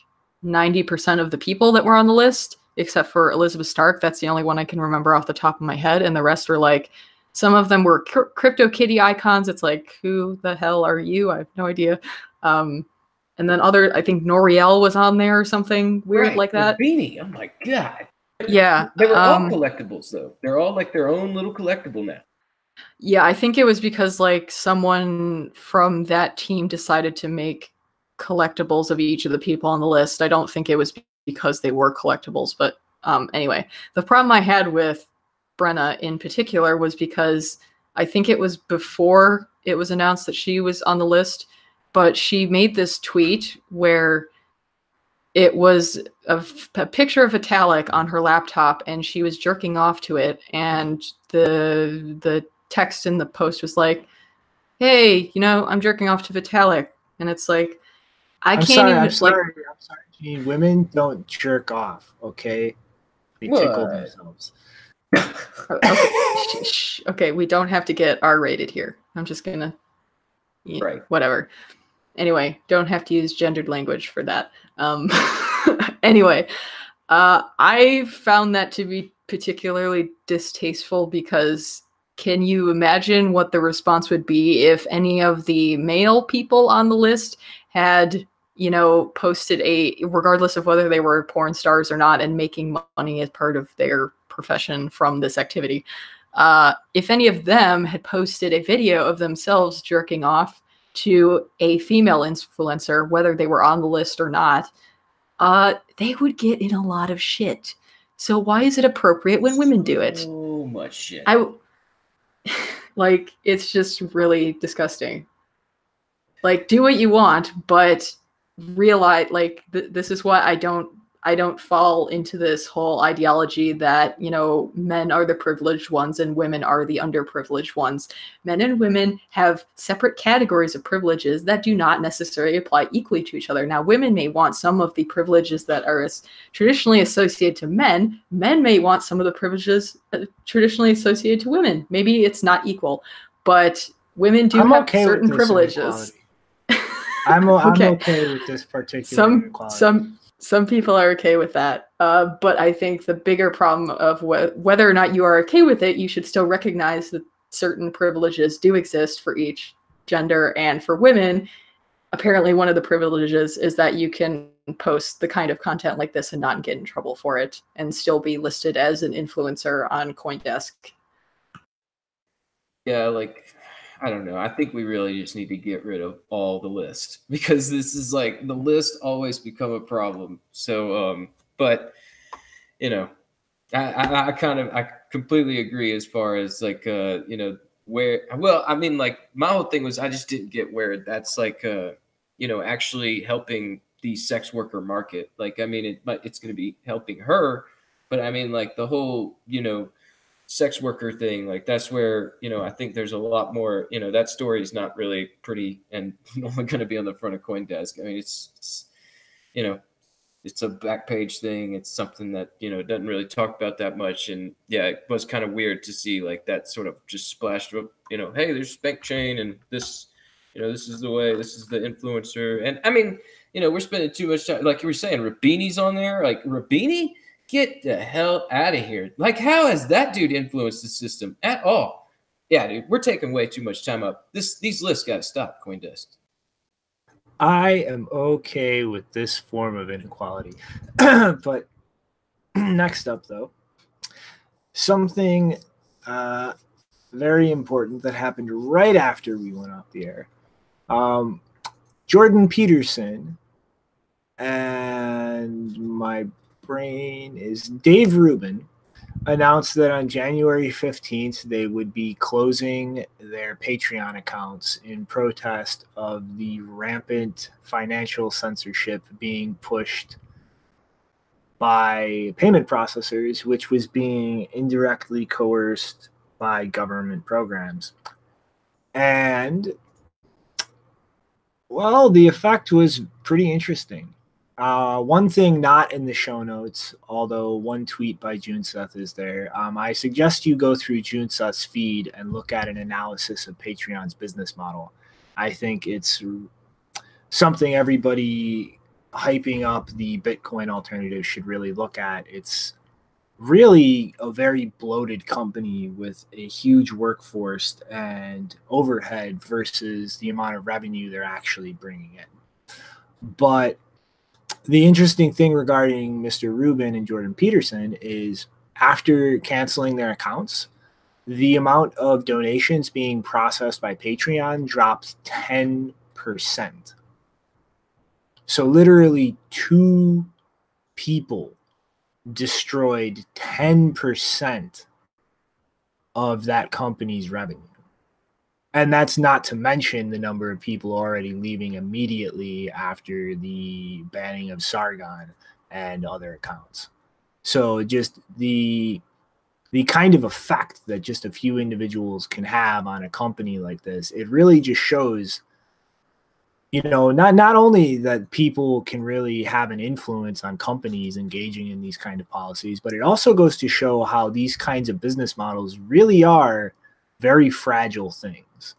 90% of the people that were on the list, except for Elizabeth Stark. That's the only one I can remember off the top of my head. And the rest were like, some of them were crypto kitty icons. It's like, who the hell are you? I have no idea. And then I think Noriel was on there or something weird like that. Beanie. Oh my God. Yeah. They were all collectibles though. They're all like their own little collectible now. Yeah, I think it was because like someone from that team decided to make collectibles of each of the people on the list. I don't think it was because they were collectibles, but anyway, the problem I had with Brenna in particular was because I think it was before it was announced that she was on the list, but she made this tweet where it was a picture of Vitalik on her laptop and she was jerking off to it, and the text in the post was like, hey, you know, I'm jerking off to Vitalik. And it's like, I'm sorry. Women don't jerk off, okay? They tickle themselves. Okay, we don't have to get R-rated here. I'm just gonna, right, whatever. Anyway, don't have to use gendered language for that. Anyway, I found that to be particularly distasteful because can you imagine what the response would be if any of the male people on the list had, you know, posted regardless of whether they were porn stars or not and making money as part of their profession from this activity. If any of them had posted a video of themselves jerking off to a female influencer, whether they were on the list or not, they would get in a lot of shit. So why is it appropriate when women do it? So much shit. Like, it's just really disgusting. Like, do what you want, but realize, like, this is what I don't fall into this whole ideology that, you know, men are the privileged ones and women are the underprivileged ones. Men and women have separate categories of privileges that do not necessarily apply equally to each other. Now, women may want some of the privileges that are traditionally associated to men. Men may want some of the privileges traditionally associated to women. Maybe it's not equal, but women do have certain privileges. I'm Okay. okay with this particular inequality. Some people are okay with that, but I think the bigger problem of whether or not you are okay with it, you should still recognize that certain privileges do exist for each gender. And for women, apparently one of the privileges is that you can post the kind of content like this and not get in trouble for it and still be listed as an influencer on Coindesk. Yeah, like, I don't know. I think we really just need to get rid of all the list, because this is like, the list always become a problem. So, but you know, I completely agree as far as like, you know, well, I mean, like, my whole thing was I just didn't get where that's like, you know, actually helping the sex worker market. Like, I mean, it's going to be helping her, but I mean, like, the whole, you know, sex worker thing, like, that's where, you know, I think there's a lot more, you know, that story is not really pretty and only going to be on the front of Coindesk. I mean, it's, you know, it's a back page thing. It's something that, you know, doesn't really talk about that much. And yeah, it was kind of weird to see like that sort of just splashed up, you know, hey, there's Chain and this, you know, this is the way, this is the influencer. And I mean, you know, we're spending too much time, like you were saying, Rabini's on there, like Rabini. Get the hell out of here. Like, how has that dude influenced the system at all? Yeah, dude, we're taking way too much time up. These lists got to stop, Coindesk. I am okay with this form of inequality. But next up, though, something very important that happened right after we went off the air. Jordan Peterson and my brain is Dave Rubin announced that on January 15th they would be closing their Patreon accounts in protest of the rampant financial censorship being pushed by payment processors, which was being indirectly coerced by government programs. And, well, the effect was pretty interesting. One thing not in the show notes, although one tweet by Juneseth is there. I suggest you go through Juneseth's feed and look at an analysis of Patreon's business model. I think it's something everybody hyping up the Bitcoin alternative should really look at. It's really a very bloated company with a huge workforce and overhead versus the amount of revenue they're actually bringing in. But the interesting thing regarding Mr. Rubin and Jordan Peterson is after canceling their accounts, the amount of donations being processed by Patreon dropped 10%. So literally 2 people destroyed 10% of that company's revenue. And that's not to mention the number of people already leaving immediately after the banning of Sargon and other accounts. So just the kind of effect that just a few individuals can have on a company like this, it really just shows, you know, not only that people can really have an influence on companies engaging in these kind of policies, but it also goes to show how these kinds of business models really are very fragile things,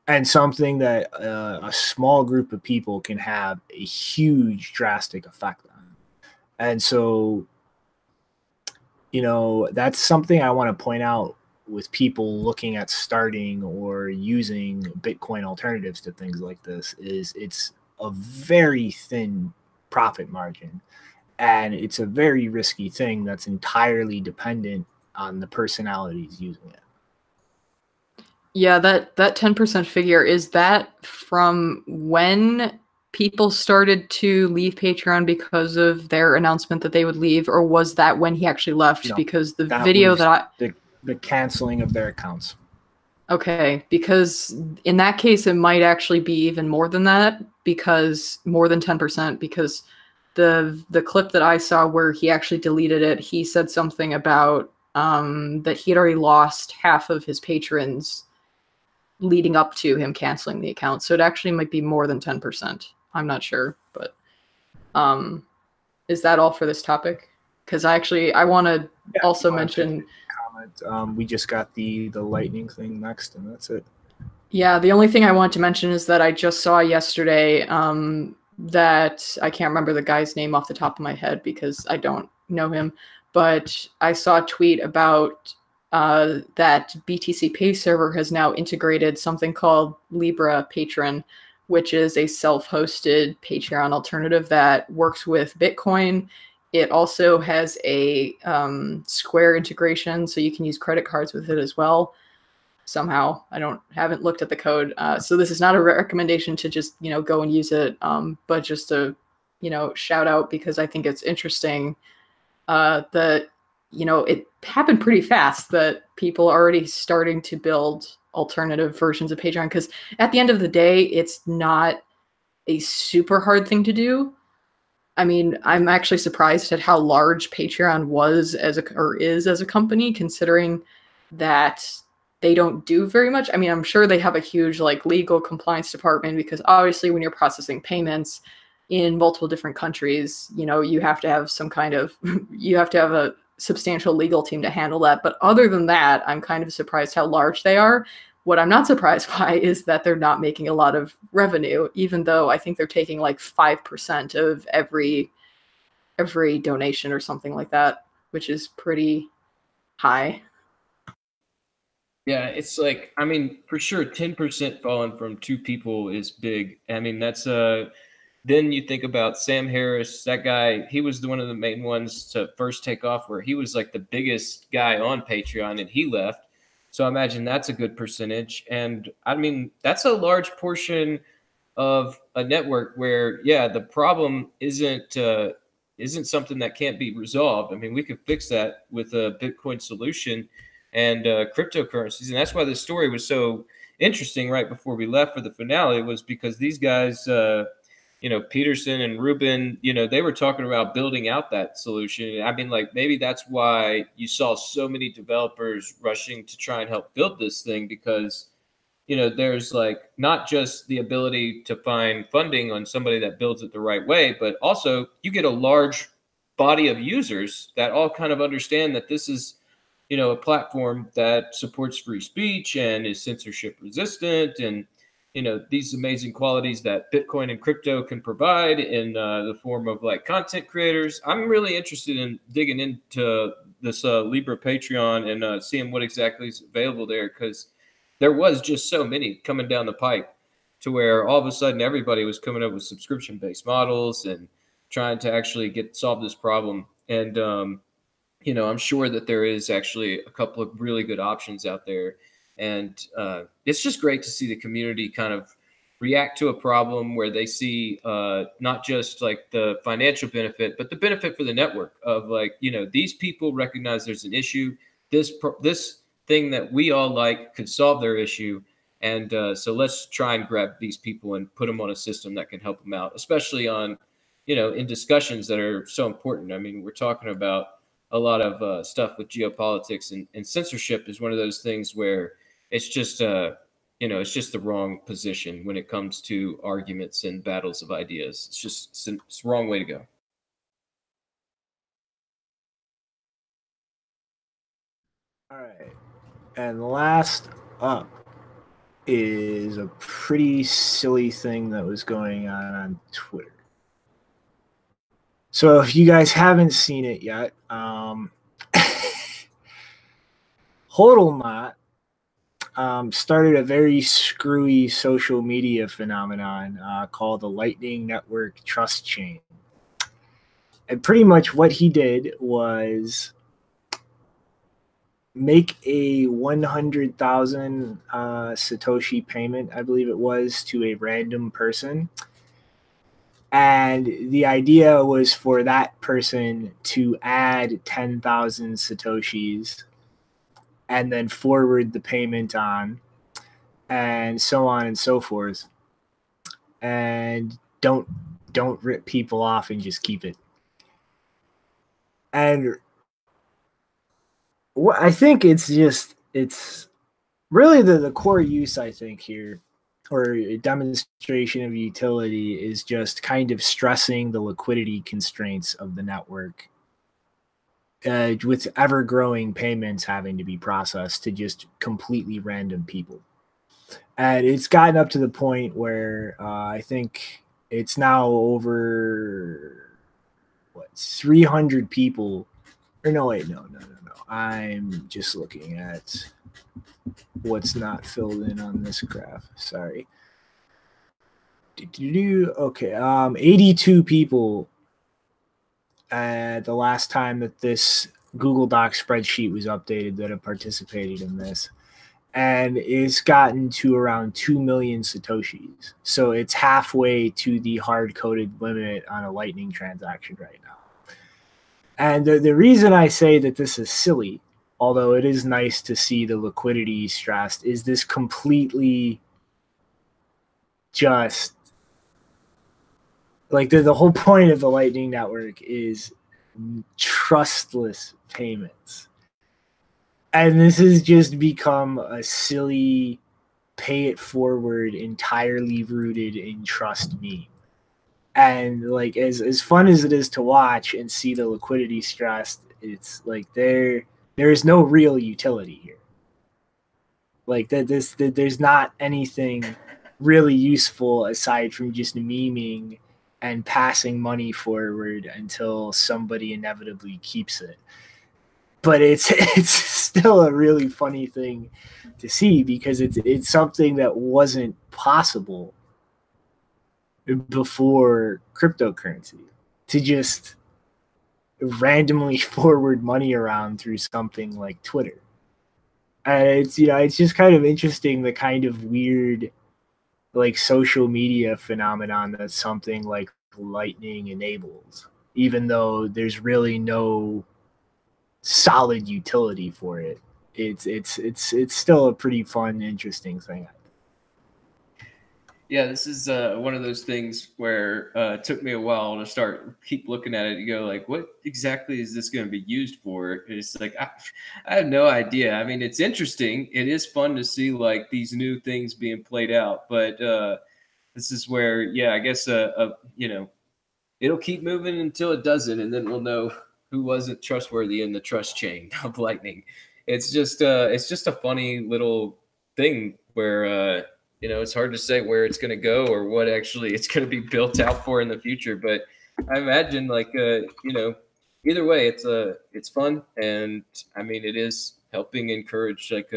and something that a small group of people can have a huge drastic effect on. And so, you know, that's something I want to point out with people looking at starting or using Bitcoin alternatives to things like this, is it's a very thin profit margin, and it's a very risky thing that's entirely dependent on the personalities using it. Yeah, that 10% figure, is that from when people started to leave Patreon because of their announcement that they would leave, or was that when he actually left? No, because the video that the canceling of their accounts. Okay, because in that case, it might actually be even more than that, because more than 10%, because the clip that I saw where he actually deleted it, he said something about that he had already lost half of his patrons leading up to him canceling the account. So it actually might be more than 10%. I'm not sure, but is that all for this topic? Because I want to also mention. We just got the lightning thing next, and that's it. Yeah, the only thing I want to mention is that I just saw yesterday that I can't remember the guy's name off the top of my head because I don't know him, but I saw a tweet about that BTC Pay server has now integrated something called Libra Patron, which is a self-hosted Patreon alternative that works with Bitcoin. It also has a Square integration, so you can use credit cards with it as well. Somehow, haven't looked at the code, so this is not a recommendation to just go and use it, but just to shout out because I think it's interesting that it happened pretty fast that people are already starting to build alternative versions of Patreon, because at the end of the day, it's not a super hard thing to do. I mean, I'm actually surprised at how large Patreon is as a company, considering that they don't do very much. I mean, I'm sure they have a huge legal compliance department, because obviously when you're processing payments in multiple different countries, you have to have some kind of you have to have a substantial legal team to handle that. But other than that, I'm kind of surprised how large they are. What I'm not surprised by is that they're not making a lot of revenue, even though I think they're taking 5% of every donation or something like that, which is pretty high. Yeah, it's I mean, for sure, 10% falling from 2 people is big. I mean, that's then you think about Sam Harris, that guy, he was one of the main ones to first take off, where he was the biggest guy on Patreon, and he left. So I imagine that's a good percentage. And I mean, that's a large portion of a network where, yeah, the problem isn't something that can't be resolved. I mean, we could fix that with a Bitcoin solution and cryptocurrencies. And that's why this story was so interesting right before we left for the finale, was because these guys, Peterson and Rubin, they were talking about building out that solution. I mean, maybe that's why you saw so many developers rushing to try and help build this thing, because, there's not just the ability to find funding on somebody that builds it the right way, but also you get a large body of users that all kind of understand that this is, a platform that supports free speech and is censorship resistant, and these amazing qualities that Bitcoin and crypto can provide in the form of content creators. I'm really interested in digging into this Libra Patreon and seeing what exactly is available there, because there was just so many coming down the pipe to where all of a sudden everybody was coming up with subscription-based models and trying to actually solve this problem. And, I'm sure that there is actually a couple of really good options out there. And it's just great to see the community kind of react to a problem where they see not just the financial benefit, but the benefit for the network of these people recognize there's an issue. This thing that we all could solve their issue. And so let's try and grab these people and put them on a system that can help them out, especially on, in discussions that are so important. I mean, we're talking about a lot of stuff with geopolitics, and censorship is one of those things where it's just, it's just the wrong position when it comes to arguments and battles of ideas. It's the wrong way to go. All right. And last up is a pretty silly thing that was going on Twitter. So if you guys haven't seen it yet, Hodlbot started a very screwy social media phenomenon called the Lightning Network Trustchain. And pretty much what he did was make a 100,000 Satoshi payment, I believe it was, to a random person. And the idea was for that person to add 10,000 Satoshis and then forward the payment on. and so on and so forth. And don't rip people off and just keep it. And I think it's really the core use, I think, here, or a demonstration of utility, is just kind of stressing the liquidity constraints of the network, with ever-growing payments having to be processed to just completely random people. And it's gotten up to the point where I think it's now over 300 people. Or no, wait, no. I'm just looking at what's not filled in on this graph. Sorry. Okay, 82 people the last time that this Google Docs spreadsheet was updated that have participated in this. And it's gotten to around 2 million Satoshis. So it's halfway to the hard-coded limit on a Lightning transaction right now. And the reason I say that this is silly, although it is nice to see the liquidity stressed, is this completely just like the whole point of the Lightning Network is trustless payments. And this has just become a silly pay it forward, entirely rooted in trust meme. And like as fun as it is to watch and see the liquidity stressed, it's like there is no real utility here. Like there's not anything really useful aside from just memeing and passing money forward until somebody inevitably keeps it. But it's still a really funny thing to see, because it's something that wasn't possible before cryptocurrency, to just randomly forward money around through something like Twitter. And it's just kind of interesting, the kind of weird like social media phenomenon that something like Lightning enables, even though there's really no solid utility for it. It's still a pretty fun, interesting thing. Yeah, this is one of those things where it took me a while to keep looking at it and go like, what exactly is this going to be used for? And it's like, I have no idea. I mean, it's interesting. It is fun to see like these new things being played out, but this is where, yeah, I guess, it'll keep moving until it doesn't. And then we'll know who wasn't trustworthy in the trust chain of Lightning. It's just a funny little thing where, it's hard to say where it's going to go or what actually it's going to be built out for in the future. But I imagine like, either way, it's fun. And I mean, it is helping encourage like,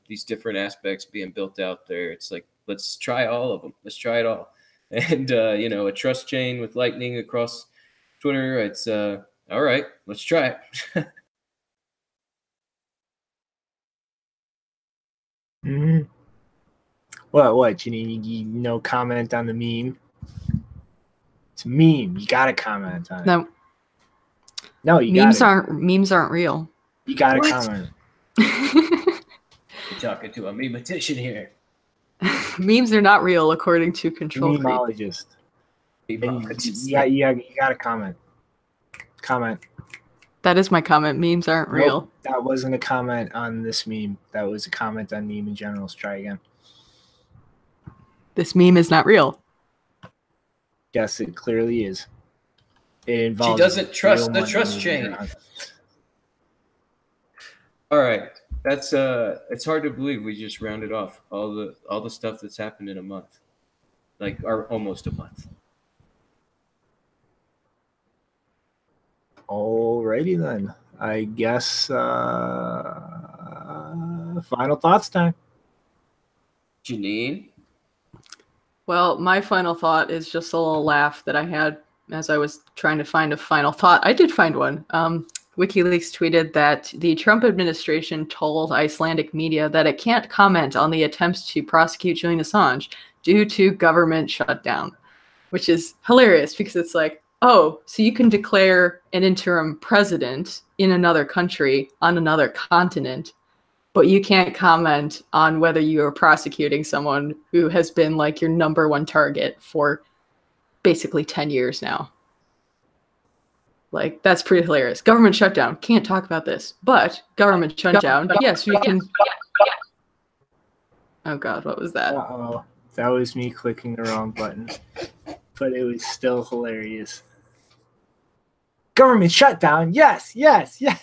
these different aspects being built out there. It's like, let's try all of them. Let's try it all. And, a trust chain with Lightning across Twitter. It's all right. Let's try it. Mm-hmm. What? You need no comment on the meme? It's a meme. You gotta comment on it. No, you memes aren't real. You gotta comment. You're talking to a memetician here. Memes are not real according to Control Freak. Memologist. You gotta comment. Comment. That is my comment. Memes aren't real. Nope, that wasn't a comment on this meme. That was a comment on meme in general. Let's try again. This meme is not real. Yes, it clearly is. It involves. She doesn't trust the trust chain. All right, that's it's hard to believe we just rounded off all the stuff that's happened in a month, or almost a month. Alrighty then. I guess final thoughts time. Janine? Well, my final thought is just a little laugh that I had as I was trying to find a final thought. I did find one. WikiLeaks tweeted that the Trump administration told Icelandic media that it can't comment on the attempts to prosecute Julian Assange due to government shutdown, which is hilarious because it's like, oh, so you can declare an interim president in another country on another continent, but you can't comment on whether you are prosecuting someone who has been like your number one target for basically 10 years now. Like, that's pretty hilarious. Government shutdown. Can't talk about this. But government shutdown, yes, we can. Oh, God, what was that? Uh-oh. That was me clicking the wrong button. But it was still hilarious. Government shutdown. Yes, yes, yes.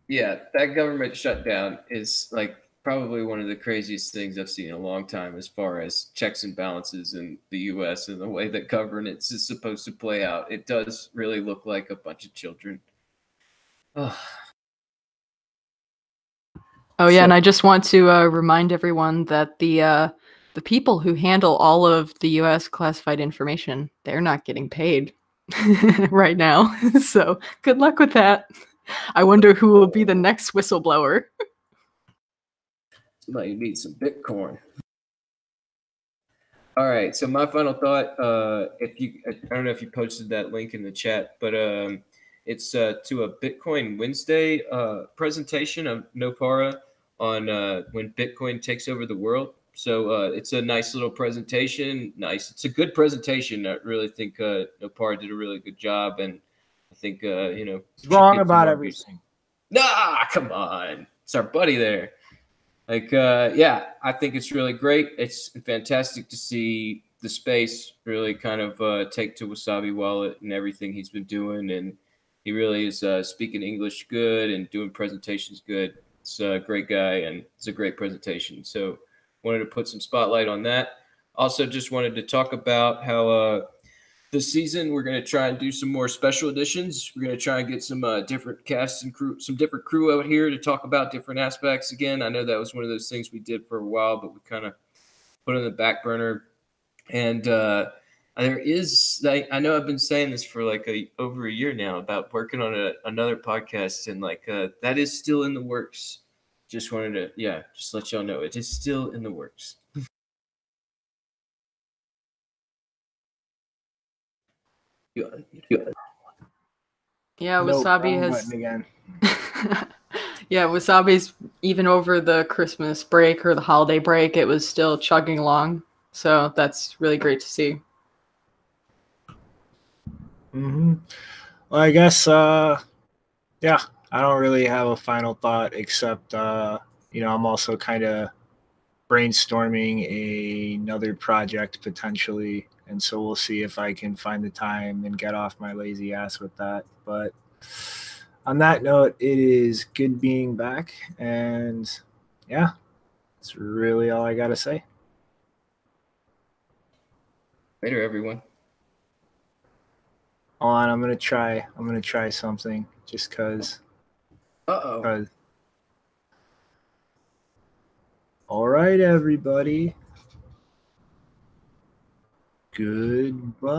Yeah, that government shutdown is like probably one of the craziest things I've seen in a long time as far as checks and balances in the US and the way that governance is supposed to play out. It does really look like a bunch of children. Oh, yeah, and I just want to remind everyone that the people who handle all of the US classified information, they're not getting paid right now. So good luck with that. I wonder who will be the next whistleblower. somebody needs some Bitcoin. All right, so my final thought, I don't know if you posted that link in the chat, but it's to a Bitcoin Wednesday presentation of Nopara on when Bitcoin takes over the world. So it's a nice little presentation. Nice, it's a good presentation. I really think Nopara did a really good job, and I think He's wrong about everything. Nah, come on, it's our buddy there. Like, yeah, I think it's really great. It's fantastic to see the space really kind of take to Wasabi Wallet and everything he's been doing. And he really is speaking English good and doing presentations good. It's a great guy, and it's a great presentation. So wanted to put some spotlight on that. Also just wanted to talk about how this season we're going to try and do some more special editions. We're going to try and get some different casts and crew, some different crew out here to talk about different aspects. Again, I know that was one of those things we did for a while, but we kind of put it on the back burner. And there is, I know I've been saying this for like over a year now about working on another podcast, and like that is still in the works. Just wanted to, just let y'all know it is still in the works. Yeah, Nope, Wasabi wrong has. button again. Yeah, Wasabi's even over the Christmas break or the holiday break, it was still chugging along. So that's really great to see. Well, I guess, I don't really have a final thought except, I'm also kind of brainstorming another project potentially. And so we'll see if I can find the time and get off my lazy ass with that. But on that note, it is good being back. And yeah, that's really all I got to say. Later, everyone. Hold on, I'm gonna try something just cause. Uh-oh. All right, everybody. Goodbye.